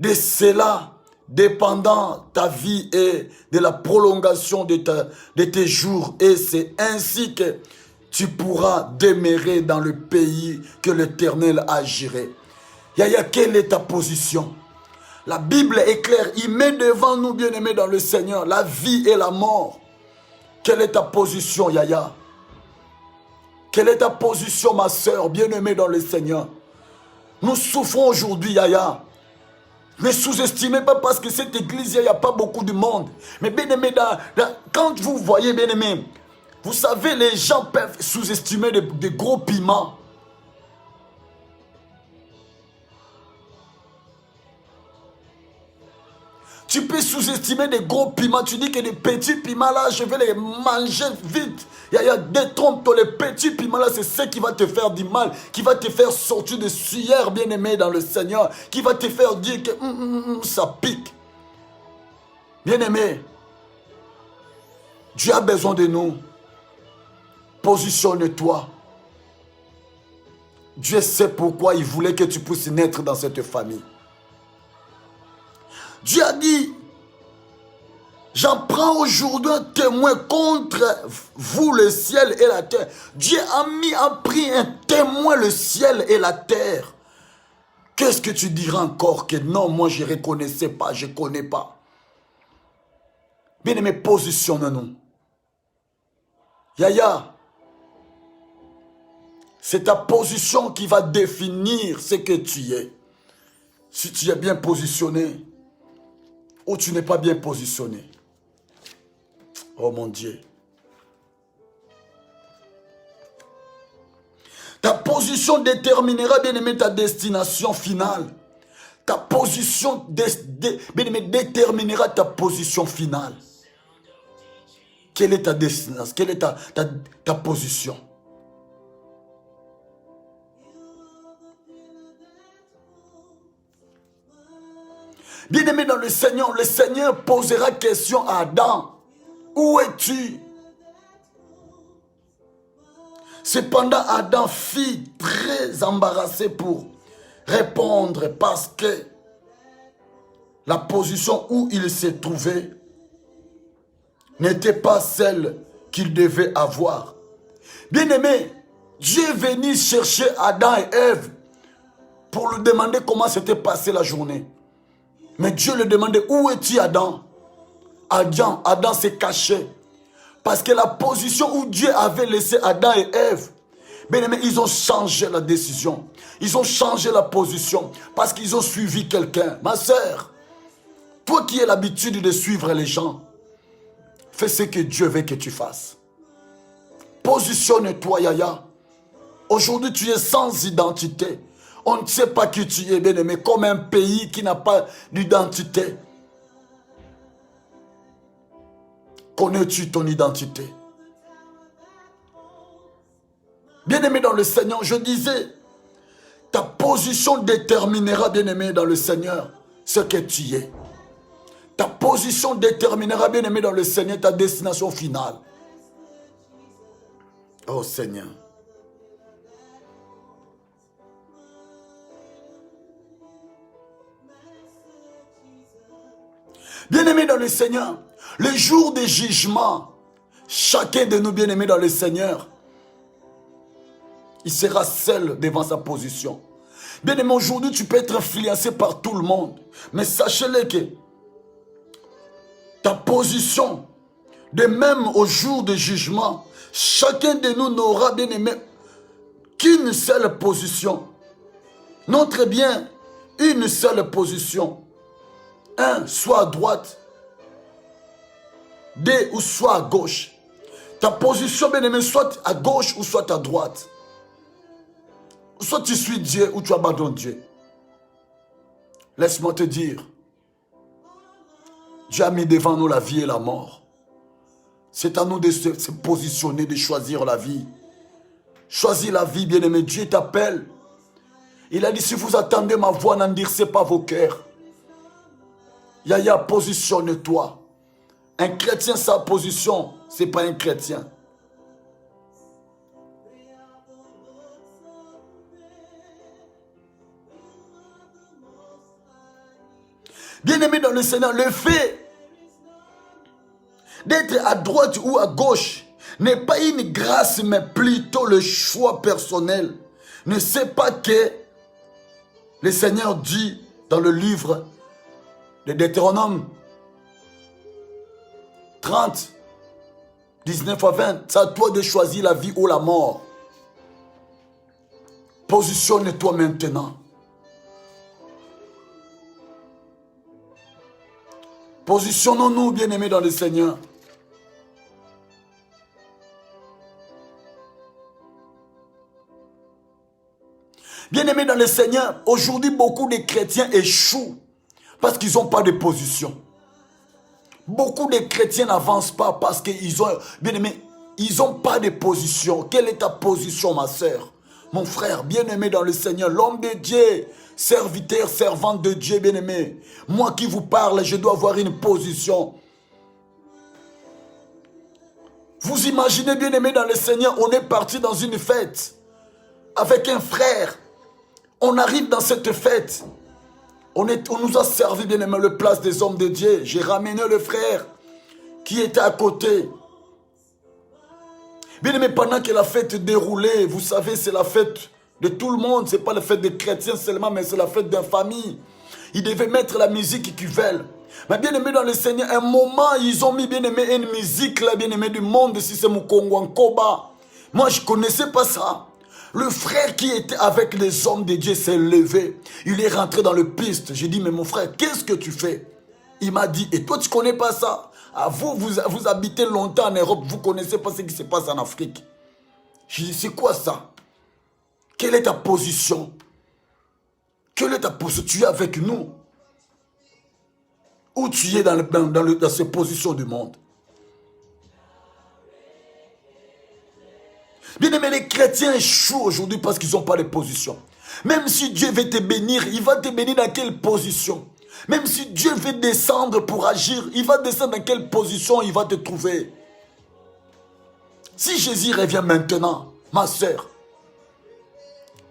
Speaker 2: de cela dépendant ta vie et de la prolongation de tes jours, et c'est ainsi que tu pourras demeurer dans le pays que l'Éternel a géré. Quelle est ta position? La Bible est claire. Il met devant nous, bien-aimés dans le Seigneur, la vie et la mort. Quelle est ta position, Yaya? Quelle est ta position, ma soeur, bien-aimée dans le Seigneur? Nous souffrons aujourd'hui, Yaya. Ne sous-estimez pas parce que cette église, il n'y a pas beaucoup de monde. Mais bien-aimés, quand vous voyez, bien-aimés, vous savez, les gens peuvent sous-estimer des gros piments. Tu peux sous-estimer des gros piments. Tu dis que les petits piments là, je vais les manger vite. Détrompe-toi, les petits piments là, c'est ce qui va te faire du mal, qui va te faire sortir de sueur, bien-aimé dans le Seigneur, qui va te faire dire que ça pique. Bien-aimé, Dieu a besoin de nous. Positionne-toi. Dieu sait pourquoi il voulait que tu puisses naître dans cette famille. Dieu a dit, j'en prends aujourd'hui un témoin contre vous, le ciel et la terre. Dieu a pris un témoin, le ciel et la terre. Qu'est-ce que tu diras encore que non, moi je ne reconnaissais pas, je ne connais pas. Bien-aimé, positionne-nous. Yaya, c'est ta position qui va définir ce que tu es. Si tu es bien positionné ou tu n'es pas bien positionné. Oh mon Dieu. Ta position déterminera, bien-aimé, ta destination finale. Ta position, bien-aimé, déterminera ta position finale. Quelle est ta destination? Quelle est ta position? Bien-aimé dans le Seigneur posera question à Adam. Où es-tu? Cependant, Adam fut très embarrassé pour répondre parce que la position où il se trouvait n'était pas celle qu'il devait avoir. Bien-aimé, Dieu est venu chercher Adam et Ève pour lui demander comment s'était passée la journée. Mais Dieu lui demandait, où es-tu Adam? Adam s'est caché. Parce que la position où Dieu avait laissé Adam et Ève, bien aimé, ils ont changé la décision. Ils ont changé la position parce qu'ils ont suivi quelqu'un. Ma sœur, toi qui as l'habitude de suivre les gens, fais ce que Dieu veut que tu fasses. Positionne-toi, Yaya. Aujourd'hui, tu es sans identité. On ne sait pas qui tu es, bien aimé, comme un pays qui n'a pas d'identité. Connais-tu ton identité? Bien-aimé dans le Seigneur, je disais, ta position déterminera, bien-aimé dans le Seigneur, ce que tu es. Ta position déterminera, bien-aimé dans le Seigneur, ta destination finale. Oh Seigneur. Bien-aimé dans le Seigneur, le jour des jugements, chacun de nous, bien-aimés dans le Seigneur, il sera seul devant sa position. Bien-aimé, aujourd'hui, tu peux être influencé par tout le monde. Mais sachez-le que ta position, de même au jour du jugement, chacun de nous n'aura, bien-aimé, qu'une seule position. Notre bien, une seule position. Un, soit à droite. Deux, ou soit à gauche. Ta position, bien-aimé, soit à gauche ou soit à droite. Soit tu suis Dieu ou tu abandonnes Dieu. Laisse-moi te dire, Dieu a mis devant nous la vie et la mort. C'est à nous de se positionner, de choisir la vie. Choisis la vie, bien-aimé. Dieu t'appelle. Il a dit, si vous attendez ma voix, n'endurcez pas vos cœurs. Yaya, positionne-toi. Un chrétien sans position, ce n'est pas un chrétien. Bien-aimé dans le Seigneur, le fait d'être à droite ou à gauche n'est pas une grâce, mais plutôt le choix personnel. Ne sais pas que le Seigneur dit dans le livre de Deutéronome 30, 19 à 20, c'est à toi de choisir la vie ou la mort. Positionne-toi maintenant. Positionnons-nous, bien-aimés dans le Seigneur. Bien-aimés dans le Seigneur, aujourd'hui, beaucoup de chrétiens échouent parce qu'ils n'ont pas de position. Beaucoup de chrétiens n'avancent pas parce qu'ils ont, bien-aimés, ils n'ont pas de position. Quelle est ta position, ma sœur? Mon frère, bien-aimé dans le Seigneur, l'homme de Dieu, serviteur, servante de Dieu, bien-aimé. Moi qui vous parle, je dois avoir une position. Vous imaginez, bien-aimé dans le Seigneur, on est parti dans une fête avec un frère. On arrive dans cette fête. On nous a servi, bien-aimé, le place des hommes de Dieu. J'ai ramené le frère qui était à côté. Bien-aimé, pendant que la fête déroulait, vous savez, c'est la fête de tout le monde. Ce n'est pas la fête des chrétiens seulement, mais c'est la fête d'une famille. Ils devaient mettre la musique qu'ils veulent. Mais bien-aimé dans le Seigneur, un moment, ils ont mis, bien-aimé, une musique, là, bien-aimé du monde, si c'est Mukongo Nkoba. Moi, je ne connaissais pas ça. Le frère qui était avec les hommes de Dieu s'est levé. Il est rentré dans le piste. J'ai dit, mais mon frère, qu'est-ce que tu fais? Il m'a dit, et toi, tu ne connais pas ça? Ah, vous habitez longtemps en Europe, vous ne connaissez pas ce qui se passe en Afrique. J'ai dit, c'est quoi ça? Quelle est ta position? Quelle est ta position? Tu es avec nous? Ou tu es dans ces positions du monde? Bien aimé, les chrétiens échouent aujourd'hui parce qu'ils n'ont pas de position. Même si Dieu veut te bénir, il va te bénir dans quelle position? Même si Dieu veut descendre pour agir, il va descendre dans quelle position il va te trouver? Si Jésus revient maintenant, ma sœur,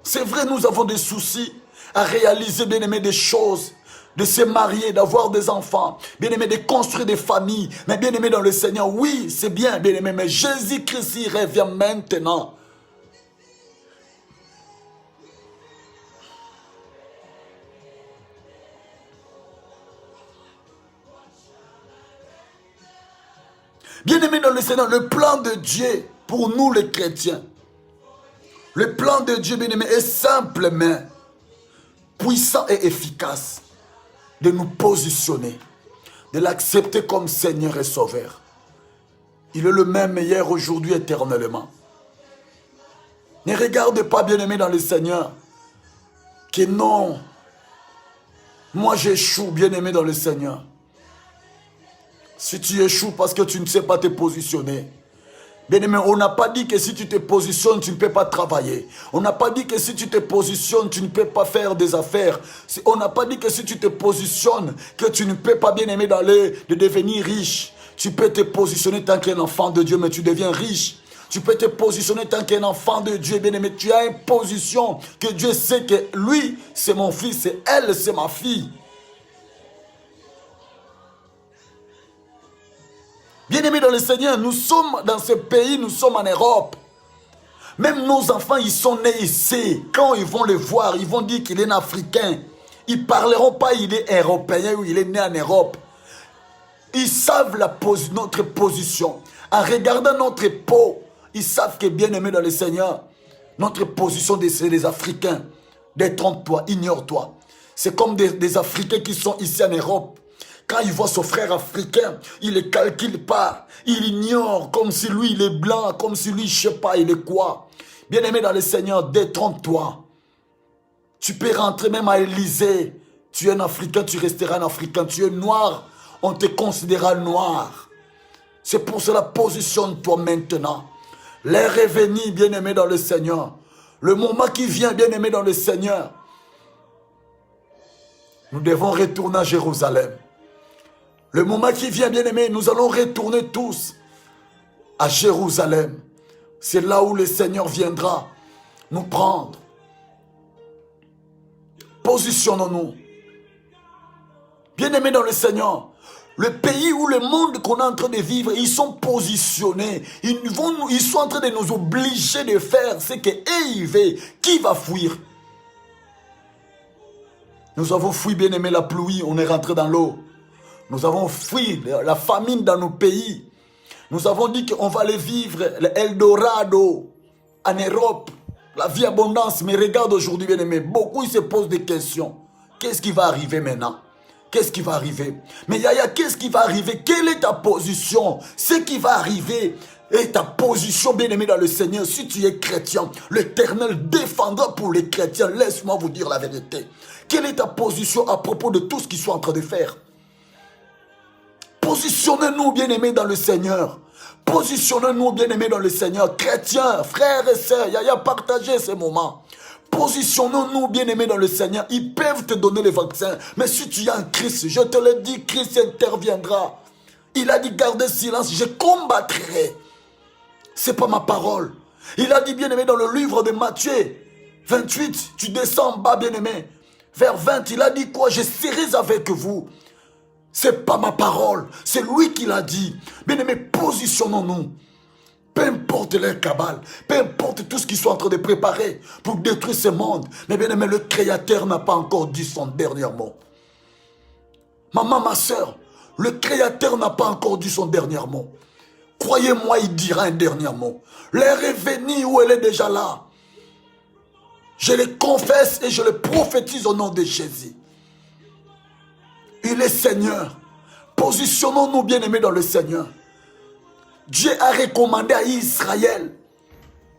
Speaker 2: c'est vrai, nous avons des soucis à réaliser, bien aimé, des choses, de se marier, d'avoir des enfants, bien aimé, de construire des familles, mais bien aimé dans le Seigneur, oui, c'est bien, bien aimé, mais Jésus-Christ, il revient maintenant. Bien-aimés dans le Seigneur, le plan de Dieu pour nous les chrétiens, le plan de Dieu, bien-aimé, est simplement puissant et efficace de nous positionner, de l'accepter comme Seigneur et Sauveur. Il est le même hier, aujourd'hui, éternellement. Ne regarde pas, bien-aimé dans le Seigneur, que non, moi j'échoue, bien-aimé dans le Seigneur. Si tu échoues parce que tu ne sais pas te positionner, bien-aimé, on n'a pas dit que si tu te positionnes, tu ne peux pas travailler. On n'a pas dit que si tu te positionnes, tu ne peux pas faire des affaires. On n'a pas dit que si tu te positionnes, que tu ne peux pas, bien-aimé, de devenir riche. Tu peux te positionner tant qu'un enfant de Dieu, mais tu deviens riche. Tu peux te positionner tant qu'un enfant de Dieu, bien-aimé. Tu as une position que Dieu sait que lui, c'est mon fils, et elle, c'est ma fille. Bien-aimés dans le Seigneur, nous sommes dans ce pays, nous sommes en Europe. Même nos enfants, ils sont nés ici. Quand ils vont les voir, ils vont dire qu'il est un Africain. Ils ne parleront pas il est européen ou il est né en Europe. Ils savent notre position. En regardant notre peau, ils savent que, bien-aimés dans le Seigneur, notre position, c'est des Africains. Détrompe-toi, ignore-toi. C'est comme des Africains qui sont ici en Europe. Quand il voit son frère africain, il ne le calcule pas. Il ignore comme si lui, il est blanc, comme si lui, je ne sais pas, il est quoi. Bien-aimé dans le Seigneur, détrompe-toi. Tu peux rentrer même à l'Élysée. Tu es un Africain, tu resteras un Africain. Tu es noir, on te considérera noir. C'est pour cela, positionne-toi maintenant. L'heure est venue, bien-aimé dans le Seigneur. Le moment qui vient, bien-aimé dans le Seigneur. Nous devons retourner à Jérusalem. Le moment qui vient, bien-aimé, nous allons retourner tous à Jérusalem. C'est là où le Seigneur viendra nous prendre. Positionnons-nous. Bien-aimés dans le Seigneur, le pays ou le monde qu'on est en train de vivre, ils sont positionnés. Ils sont en train de nous obliger de faire ce qu'eux ils veulent. Qui va fuir? Nous avons fui, bien-aimé, la pluie, on est rentré dans l'eau. Nous avons fui la famine dans nos pays. Nous avons dit qu'on va aller vivre l'Eldorado en Europe, la vie abondance. Mais regarde aujourd'hui, bien-aimé, beaucoup ils se posent des questions. Qu'est-ce qui va arriver maintenant? Qu'est-ce qui va arriver? Mais Yaya, qu'est-ce qui va arriver? Quelle est ta position? Ce qui va arriver est ta position, bien-aimé dans le Seigneur. Si tu es chrétien, l'Éternel défendra pour les chrétiens. Laisse-moi vous dire la vérité. Quelle est ta position à propos de tout ce qu'ils sont en train de faire? Positionnez-nous, bien-aimés, dans le Seigneur. Positionnez-nous, bien-aimés, dans le Seigneur. Chrétiens, frères et sœurs, Yaya, partagez ces moments. Positionnons-nous, bien-aimés, dans le Seigneur. Ils peuvent te donner les vaccins. Mais si tu es en Christ, je te le dis, Christ interviendra. Il a dit, gardez silence, je combattrai. Ce n'est pas ma parole. Il a dit, bien-aimé, dans le livre de Matthieu 28, tu descends en bas, bien-aimé. Vers 20, il a dit quoi? Je serai avec vous. Ce n'est pas ma parole, c'est lui qui l'a dit. Bien-aimés, positionnons-nous. Peu importe leur cabale, peu importe tout ce qu'ils sont en train de préparer pour détruire ce monde. Mais bien-aimé, le Créateur n'a pas encore dit son dernier mot. Maman, ma soeur, le Créateur n'a pas encore dit son dernier mot. Croyez-moi, il dira un dernier mot. L'heure est venue où elle est déjà là. Je le confesse et je le prophétise au nom de Jésus. Il est Seigneur. Positionnons-nous, bien-aimés, dans le Seigneur. Dieu a recommandé à Israël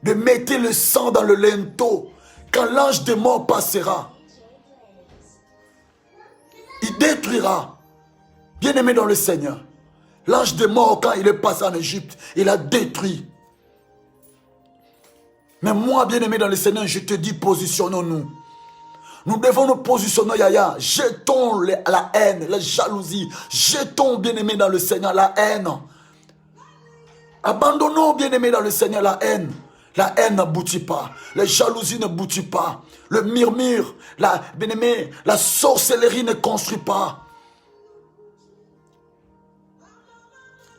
Speaker 2: de mettre le sang dans le linteau quand l'ange de mort passera. Il détruira. Bien-aimés dans le Seigneur. L'ange de mort, quand il est passé en Égypte, il a détruit. Mais moi, bien-aimé dans le Seigneur, je te dis, positionnons-nous. Nous devons nous positionner, Yaya. Jetons la haine, la jalousie. Jetons, bien-aimé dans le Seigneur, la haine. Abandonnons, bien-aimé dans le Seigneur, la haine. La haine n'aboutit pas. La jalousie n'aboutit pas. Le murmure, bien-aimé, la sorcellerie ne construit pas.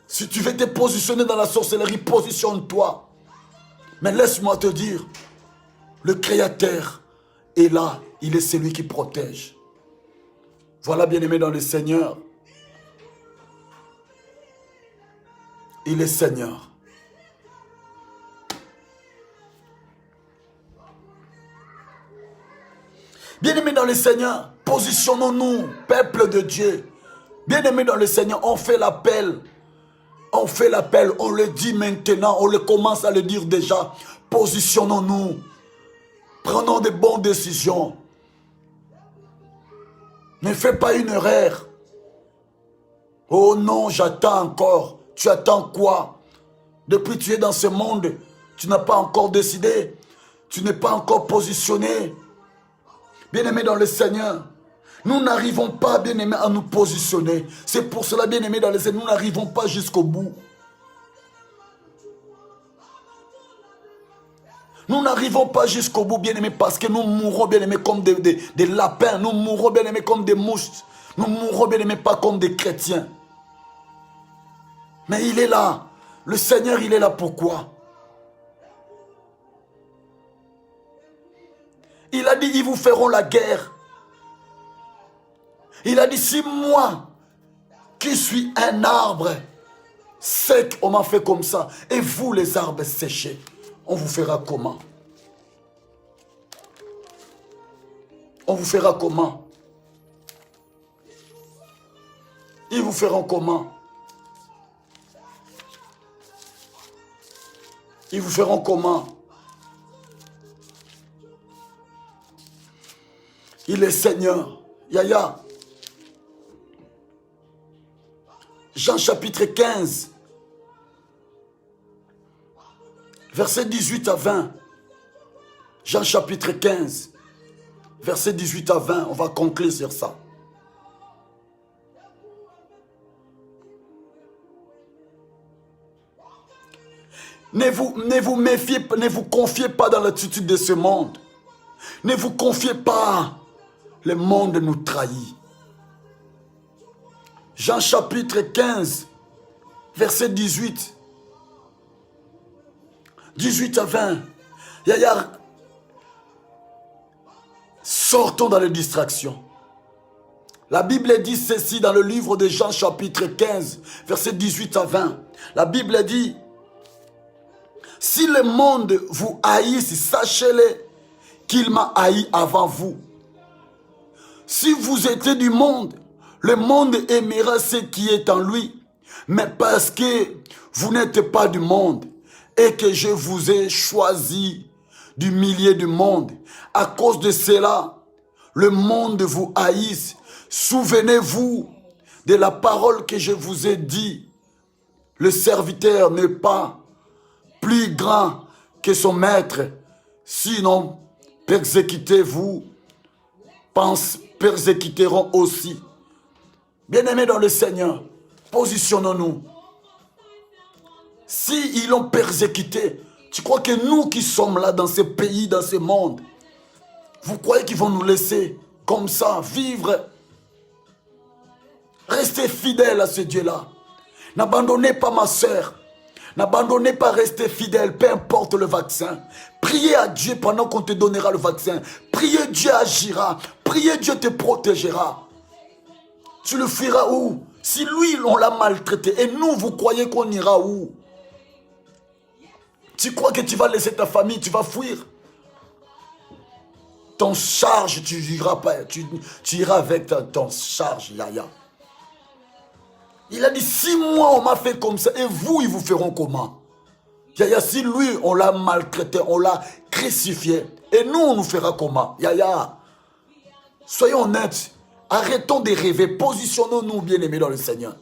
Speaker 2: Si tu veux te positionner dans la sorcellerie, positionne-toi. Mais laisse-moi te dire, le Créateur est là. Il est celui qui protège. Voilà, bien-aimé dans le Seigneur. Il est Seigneur. Bien-aimés dans le Seigneur, positionnons-nous, peuple de Dieu. Bien-aimés dans le Seigneur, on fait l'appel. On fait l'appel, on le dit maintenant, on le commence à le dire déjà. Positionnons-nous. Prenons de bonnes décisions. Ne fais pas une erreur. Oh non, j'attends encore. Tu attends quoi? Depuis que tu es dans ce monde, tu n'as pas encore décidé. Tu n'es pas encore positionné. Bien-aimés dans le Seigneur, nous n'arrivons pas, bien-aimés, à nous positionner. C'est pour cela, bien-aimés dans le Seigneur, nous n'arrivons pas jusqu'au bout. Nous n'arrivons pas jusqu'au bout, bien-aimés, parce que nous mourrons, bien-aimés, comme des lapins. Nous mourrons, bien-aimés, comme des mouches. Nous mourrons, bien-aimés, pas comme des chrétiens. Mais il est là. Le Seigneur, il est là pourquoi? Il a dit, ils vous feront la guerre. Il a dit, si moi, qui suis un arbre sec, on m'a fait comme ça, et vous, les arbres séchés, on vous fera comment? On vous fera comment? Ils vous feront comment? Ils vous feront comment? Il est Seigneur. Yaya. Jean chapitre 15. Verset 18 à 20. Jean chapitre 15. Verset 18 à 20. On va conclure sur ça. Ne vous méfiez, ne vous confiez pas dans l'attitude de ce monde. Ne vous confiez pas. Le monde nous trahit. Jean chapitre 15, verset 18. 18 à 20. Yaya, sortons dans les distractions. La Bible dit ceci dans le livre de Jean chapitre 15, verset 18 à 20. La Bible dit, si le monde vous haïsse, sachez-le qu'il m'a haï avant vous. Si vous étiez du monde, le monde aimera ce qui est en lui. Mais parce que vous n'êtes pas du monde et que je vous ai choisi du milieu du monde, à cause de cela, le monde vous haïsse. Souvenez-vous de la parole que je vous ai dit. Le serviteur n'est pas plus grand que son maître. Sinon, persécutez-vous, persécuteront aussi. Bien-aimés dans le Seigneur, positionnons-nous. S'ils l'ont persécuté, tu crois que nous qui sommes là dans ce pays, dans ce monde, vous croyez qu'ils vont nous laisser comme ça vivre? Restez fidèles à ce Dieu-là. N'abandonnez pas ma soeur. N'abandonnez pas, restez fidèles, peu importe le vaccin. Priez à Dieu pendant qu'on te donnera le vaccin. Priez, Dieu agira. Priez, Dieu te protégera. Tu le fuiras où? Si lui, on l'a maltraité, et nous, vous croyez qu'on ira où? Tu crois que tu vas laisser ta famille, tu vas fuir? Ton charge, tu iras pas, tu iras avec ton charge, Yaya. Il a dit, si moi on m'a fait comme ça, et vous, ils vous feront comment? Yaya, si lui, on l'a maltraité, on l'a crucifié, et nous, on nous fera comment? Yaya, soyons honnêtes, arrêtons de rêver, positionnons-nous, bien-aimés, dans le Seigneur.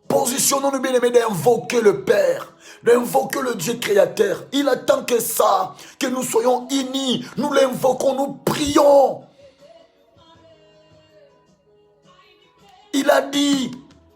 Speaker 2: Positionnons-nous, bien-aimés, d'invoquer le Père, d'invoquer le Dieu créateur. Il attend que ça, que nous soyons unis, nous l'invoquons, nous prions. Il a dit,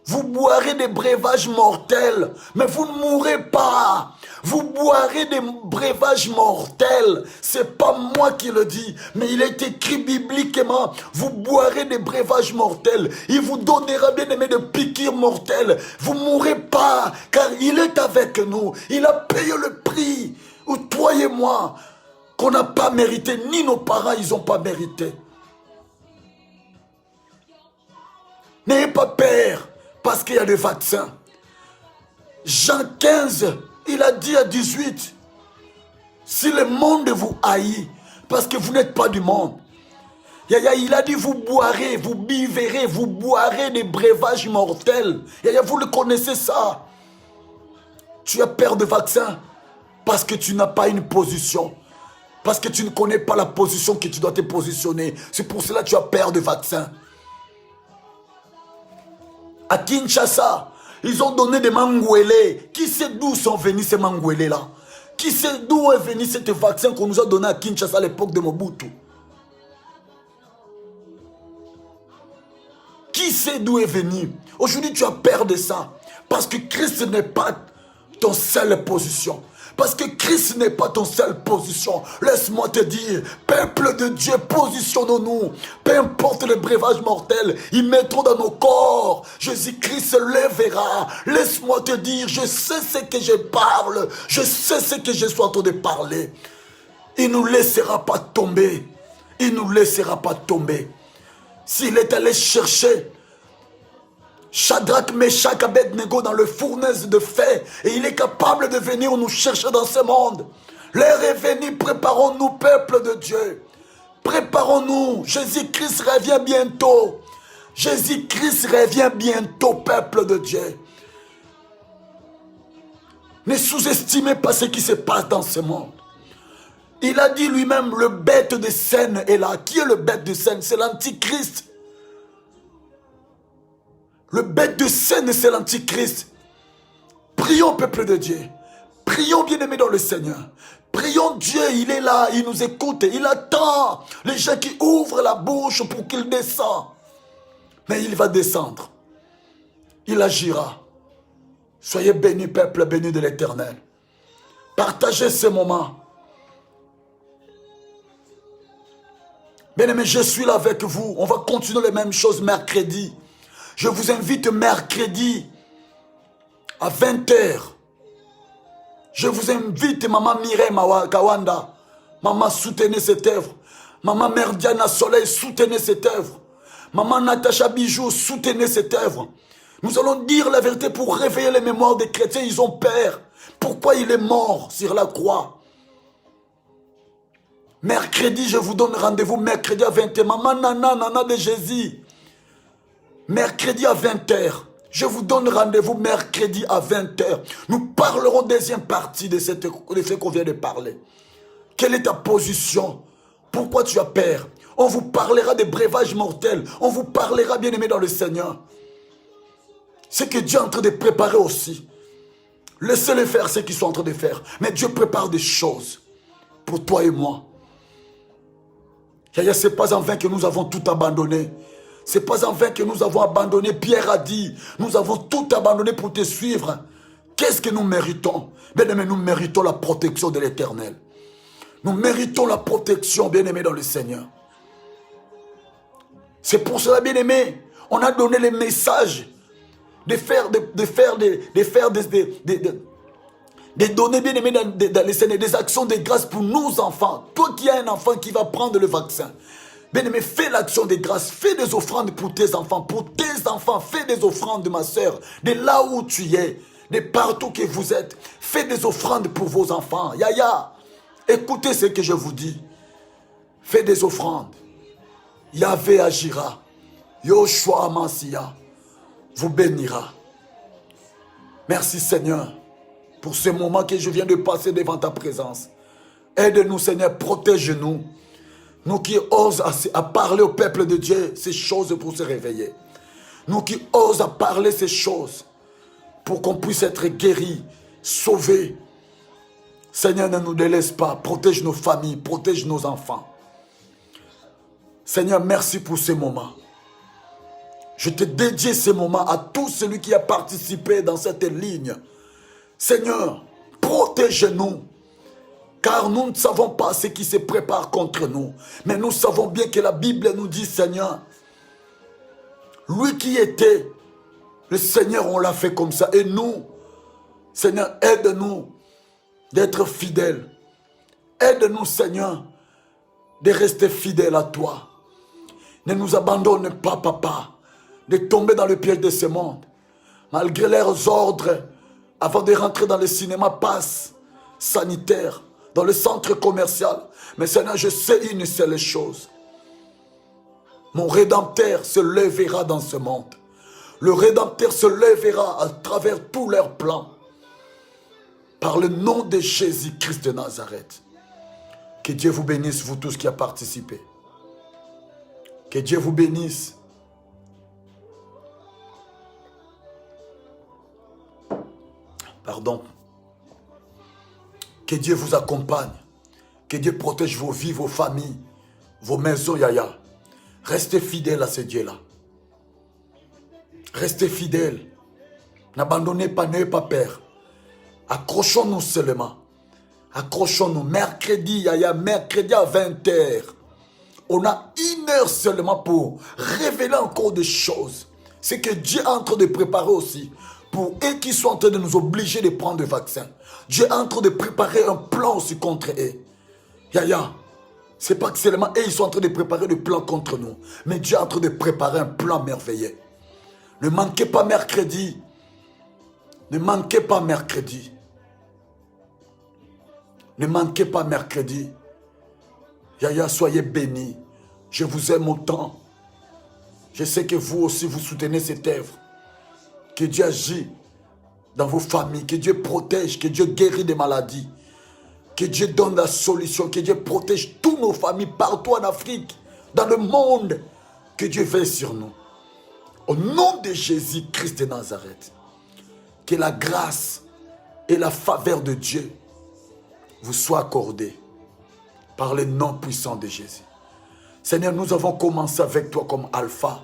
Speaker 2: vous boirez des breuvages mortels, mais vous ne mourrez pas. Vous boirez des breuvages mortels. C'est pas moi qui le dis, mais il est écrit bibliquement. Vous boirez des breuvages mortels. Il vous donnera, bien aimé, de piqûres mortelles. Vous ne mourrez pas, car il est avec nous. Il a payé le prix. Ou toi et moi, qu'on n'a pas mérité, ni nos parents, ils n'ont pas mérité. N'ayez pas peur, parce qu'il y a des vaccins. Jean 15, il a dit à 18, si le monde vous haït, parce que vous n'êtes pas du monde. Il a dit, vous boirez, vous biverez, vous boirez des breuvages mortels. Vous le connaissez ça. Tu as peur de vaccin parce que tu n'as pas une position. Parce que tu ne connais pas la position que tu dois te positionner. C'est pour cela que tu as peur de vaccin. À Kinshasa, ils ont donné des mangouélés. Qui sait d'où sont venus ces mangouélés-là? Qui sait d'où est venu ce vaccin qu'on nous a donné à Kinshasa à l'époque de Mobutu? Qui sait d'où est venu? Aujourd'hui, tu as peur de ça. Parce que Christ n'est pas ton seule position. Parce que Christ n'est pas ton seule position. Laisse-moi te dire, peuple de Dieu, positionnons-nous. Peu importe le breuvage mortel, ils mettront dans nos corps. Jésus-Christ se lèvera. Laisse-moi te dire, je sais ce que je parle. Je sais ce que je suis en train de parler. Il ne nous laissera pas tomber. Il ne nous laissera pas tomber. S'il est allé chercher Shadrach, Meshach, Abednego dans le fournaise de feu, et il est capable de venir nous chercher dans ce monde. L'heure est venue, préparons-nous, peuple de Dieu. Préparons-nous, Jésus-Christ revient bientôt. Jésus-Christ revient bientôt, peuple de Dieu. Ne sous-estimez pas ce qui se passe dans ce monde. Il a dit lui-même, le bête de scène est là. Qui est le bête de scène? C'est l'Antichrist. Le bête de scène, c'est l'Antichrist. Prions, peuple de Dieu. Prions, bien-aimés dans le Seigneur. Prions Dieu, il est là, il nous écoute. Il attend les gens qui ouvrent la bouche pour qu'il descende. Mais il va descendre. Il agira. Soyez bénis, peuple béni de l'Éternel. Partagez ce moment. Bien-aimés, je suis là avec vous. On va continuer les mêmes choses mercredi. Je vous invite mercredi à 20 h. Je vous invite, Maman Mireille Kawanda. Maman, soutenez cette œuvre. Maman Merdiana Soleil, soutenez cette œuvre. Maman Natacha Bijou, soutenez cette œuvre. Nous allons dire la vérité pour réveiller les mémoires des chrétiens. Ils ont peur. Pourquoi il est mort sur la croix? Mercredi, je vous donne rendez-vous mercredi à 20 h. Maman Nana de Jésus. Mercredi à 20 h. Je vous donne rendez-vous mercredi à 20 h. Nous parlerons deuxième partie de ce qu'on vient de parler. Quelle est ta position? Pourquoi tu as peur? On vous parlera des breuvages mortels. On vous parlera, bien-aimés dans le Seigneur. Ce que Dieu est en train de préparer aussi. Laissez-les faire ce qu'ils sont en train de faire. Mais Dieu prépare des choses pour toi et moi. Ce n'est pas en vain que nous avons tout abandonné. Ce n'est pas en vain que nous avons abandonné. Pierre a dit, nous avons tout abandonné pour te suivre. Qu'est-ce que nous méritons? Bien-aimés, nous méritons la protection de l'Éternel. Nous méritons la protection, bien-aimés, dans le Seigneur. C'est pour cela, bien-aimés, on a donné les messages de donner, bien-aimés, dans les Seigneurs, des actions de grâce pour nos enfants. Toi qui as un enfant qui va prendre le vaccin, bien-aimé, fais l'action de grâce, fais des offrandes pour tes enfants, fais des offrandes, ma soeur, de là où tu es, de partout que vous êtes, fais des offrandes pour vos enfants. Yaya, écoutez ce que je vous dis, fais des offrandes. Yahvé agira, Yoshua Amansia vous bénira. Merci Seigneur pour ce moment que je viens de passer devant ta présence. Aide-nous Seigneur, protège-nous. Nous qui osons à parler au peuple de Dieu ces choses pour se réveiller. Nous qui osons à parler ces choses pour qu'on puisse être guéris, sauvés. Seigneur, ne nous délaisse pas. Protège nos familles, protège nos enfants. Seigneur, merci pour ces moments. Je te dédie ces moments à tout celui qui a participé dans cette ligne. Seigneur, protège-nous. Car nous ne savons pas ce qui se prépare contre nous. Mais nous savons bien que la Bible nous dit, Seigneur, lui qui était, le Seigneur, on l'a fait comme ça. Et nous, Seigneur, aide-nous d'être fidèles. Aide-nous, Seigneur, de rester fidèles à toi. Ne nous abandonne pas, Papa, de tomber dans le piège de ce monde. Malgré leurs ordres avant de rentrer dans le cinéma, passe sanitaire, dans le centre commercial. Mais Seigneur, je sais une seule chose. Mon Rédempteur se lèvera dans ce monde. Le Rédempteur se lèvera à travers tous leurs plans. Par le nom de Jésus-Christ de Nazareth. Que Dieu vous bénisse, vous tous qui avez participé. Que Dieu vous bénisse. Pardon. Que Dieu vous accompagne. Que Dieu protège vos vies, vos familles, vos maisons, Yaya. Restez fidèles à ce Dieu-là. Restez fidèles. N'abandonnez pas, n'ayez pas peur. Accrochons-nous seulement. Accrochons-nous. Mercredi, Yaya, mercredi à 20h. On a 1 heure seulement pour révéler encore des choses. C'est que Dieu est en train de préparer aussi. Pour eux qui sont en train de nous obliger de prendre le vaccin. Dieu est en train de préparer un plan aussi contre eux. Yaya, c'est pas que seulement eux, ils sont en train de préparer le plan contre nous. Mais Dieu est en train de préparer un plan merveilleux. Ne manquez pas mercredi. Ne manquez pas mercredi. Ne manquez pas mercredi. Yaya, soyez bénis. Je vous aime autant. Je sais que vous aussi, vous soutenez cette œuvre. Que Dieu agit dans vos familles. Que Dieu protège. Que Dieu guérit des maladies. Que Dieu donne la solution. Que Dieu protège toutes nos familles partout en Afrique. Dans le monde. Que Dieu veille sur nous. Au nom de Jésus-Christ de Nazareth. Que la grâce et la faveur de Dieu vous soient accordées. Par le nom puissant de Jésus. Seigneur, nous avons commencé avec toi comme Alpha.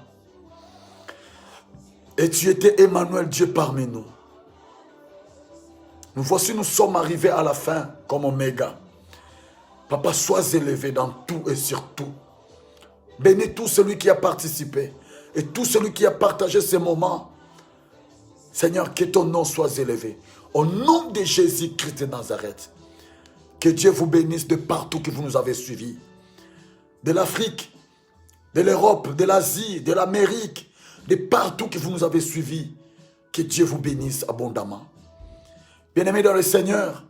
Speaker 2: Et tu étais Emmanuel, Dieu parmi nous. Nous voici, nous sommes arrivés à la fin comme Oméga. Papa, sois élevé dans tout et sur tout. Bénis tout celui qui a participé et tout celui qui a partagé ces moments. Seigneur, que ton nom soit élevé. Au nom de Jésus-Christ de Nazareth. Que Dieu vous bénisse de partout que vous nous avez suivis. De l'Afrique, de l'Europe, de l'Asie, de l'Amérique, de partout que vous nous avez suivis. Que Dieu vous bénisse abondamment. Bien-aimés dans le Seigneur,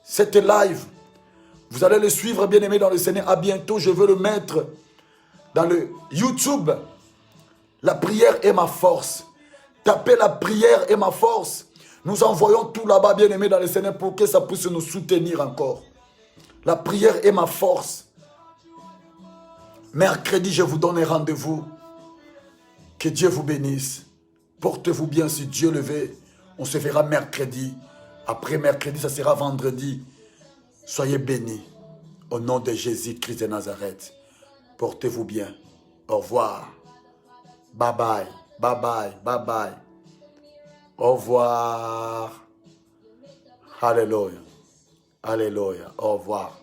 Speaker 2: cette live, vous allez le suivre, bien-aimés dans le Seigneur. À bientôt, je veux le mettre dans le YouTube. La prière est ma force. Tapez la prière est ma force. Nous envoyons tout là-bas, bien-aimés dans le Seigneur, pour que ça puisse nous soutenir encore. La prière est ma force. Mercredi, je vous donne un rendez-vous. Que Dieu vous bénisse. Portez-vous bien si Dieu le veut. On se verra mercredi. Après mercredi, ça sera vendredi. Soyez bénis. Au nom de Jésus-Christ de Nazareth. Portez-vous bien. Au revoir. Bye bye. Bye bye. Bye bye. Au revoir. Alléluia. Alléluia. Au revoir.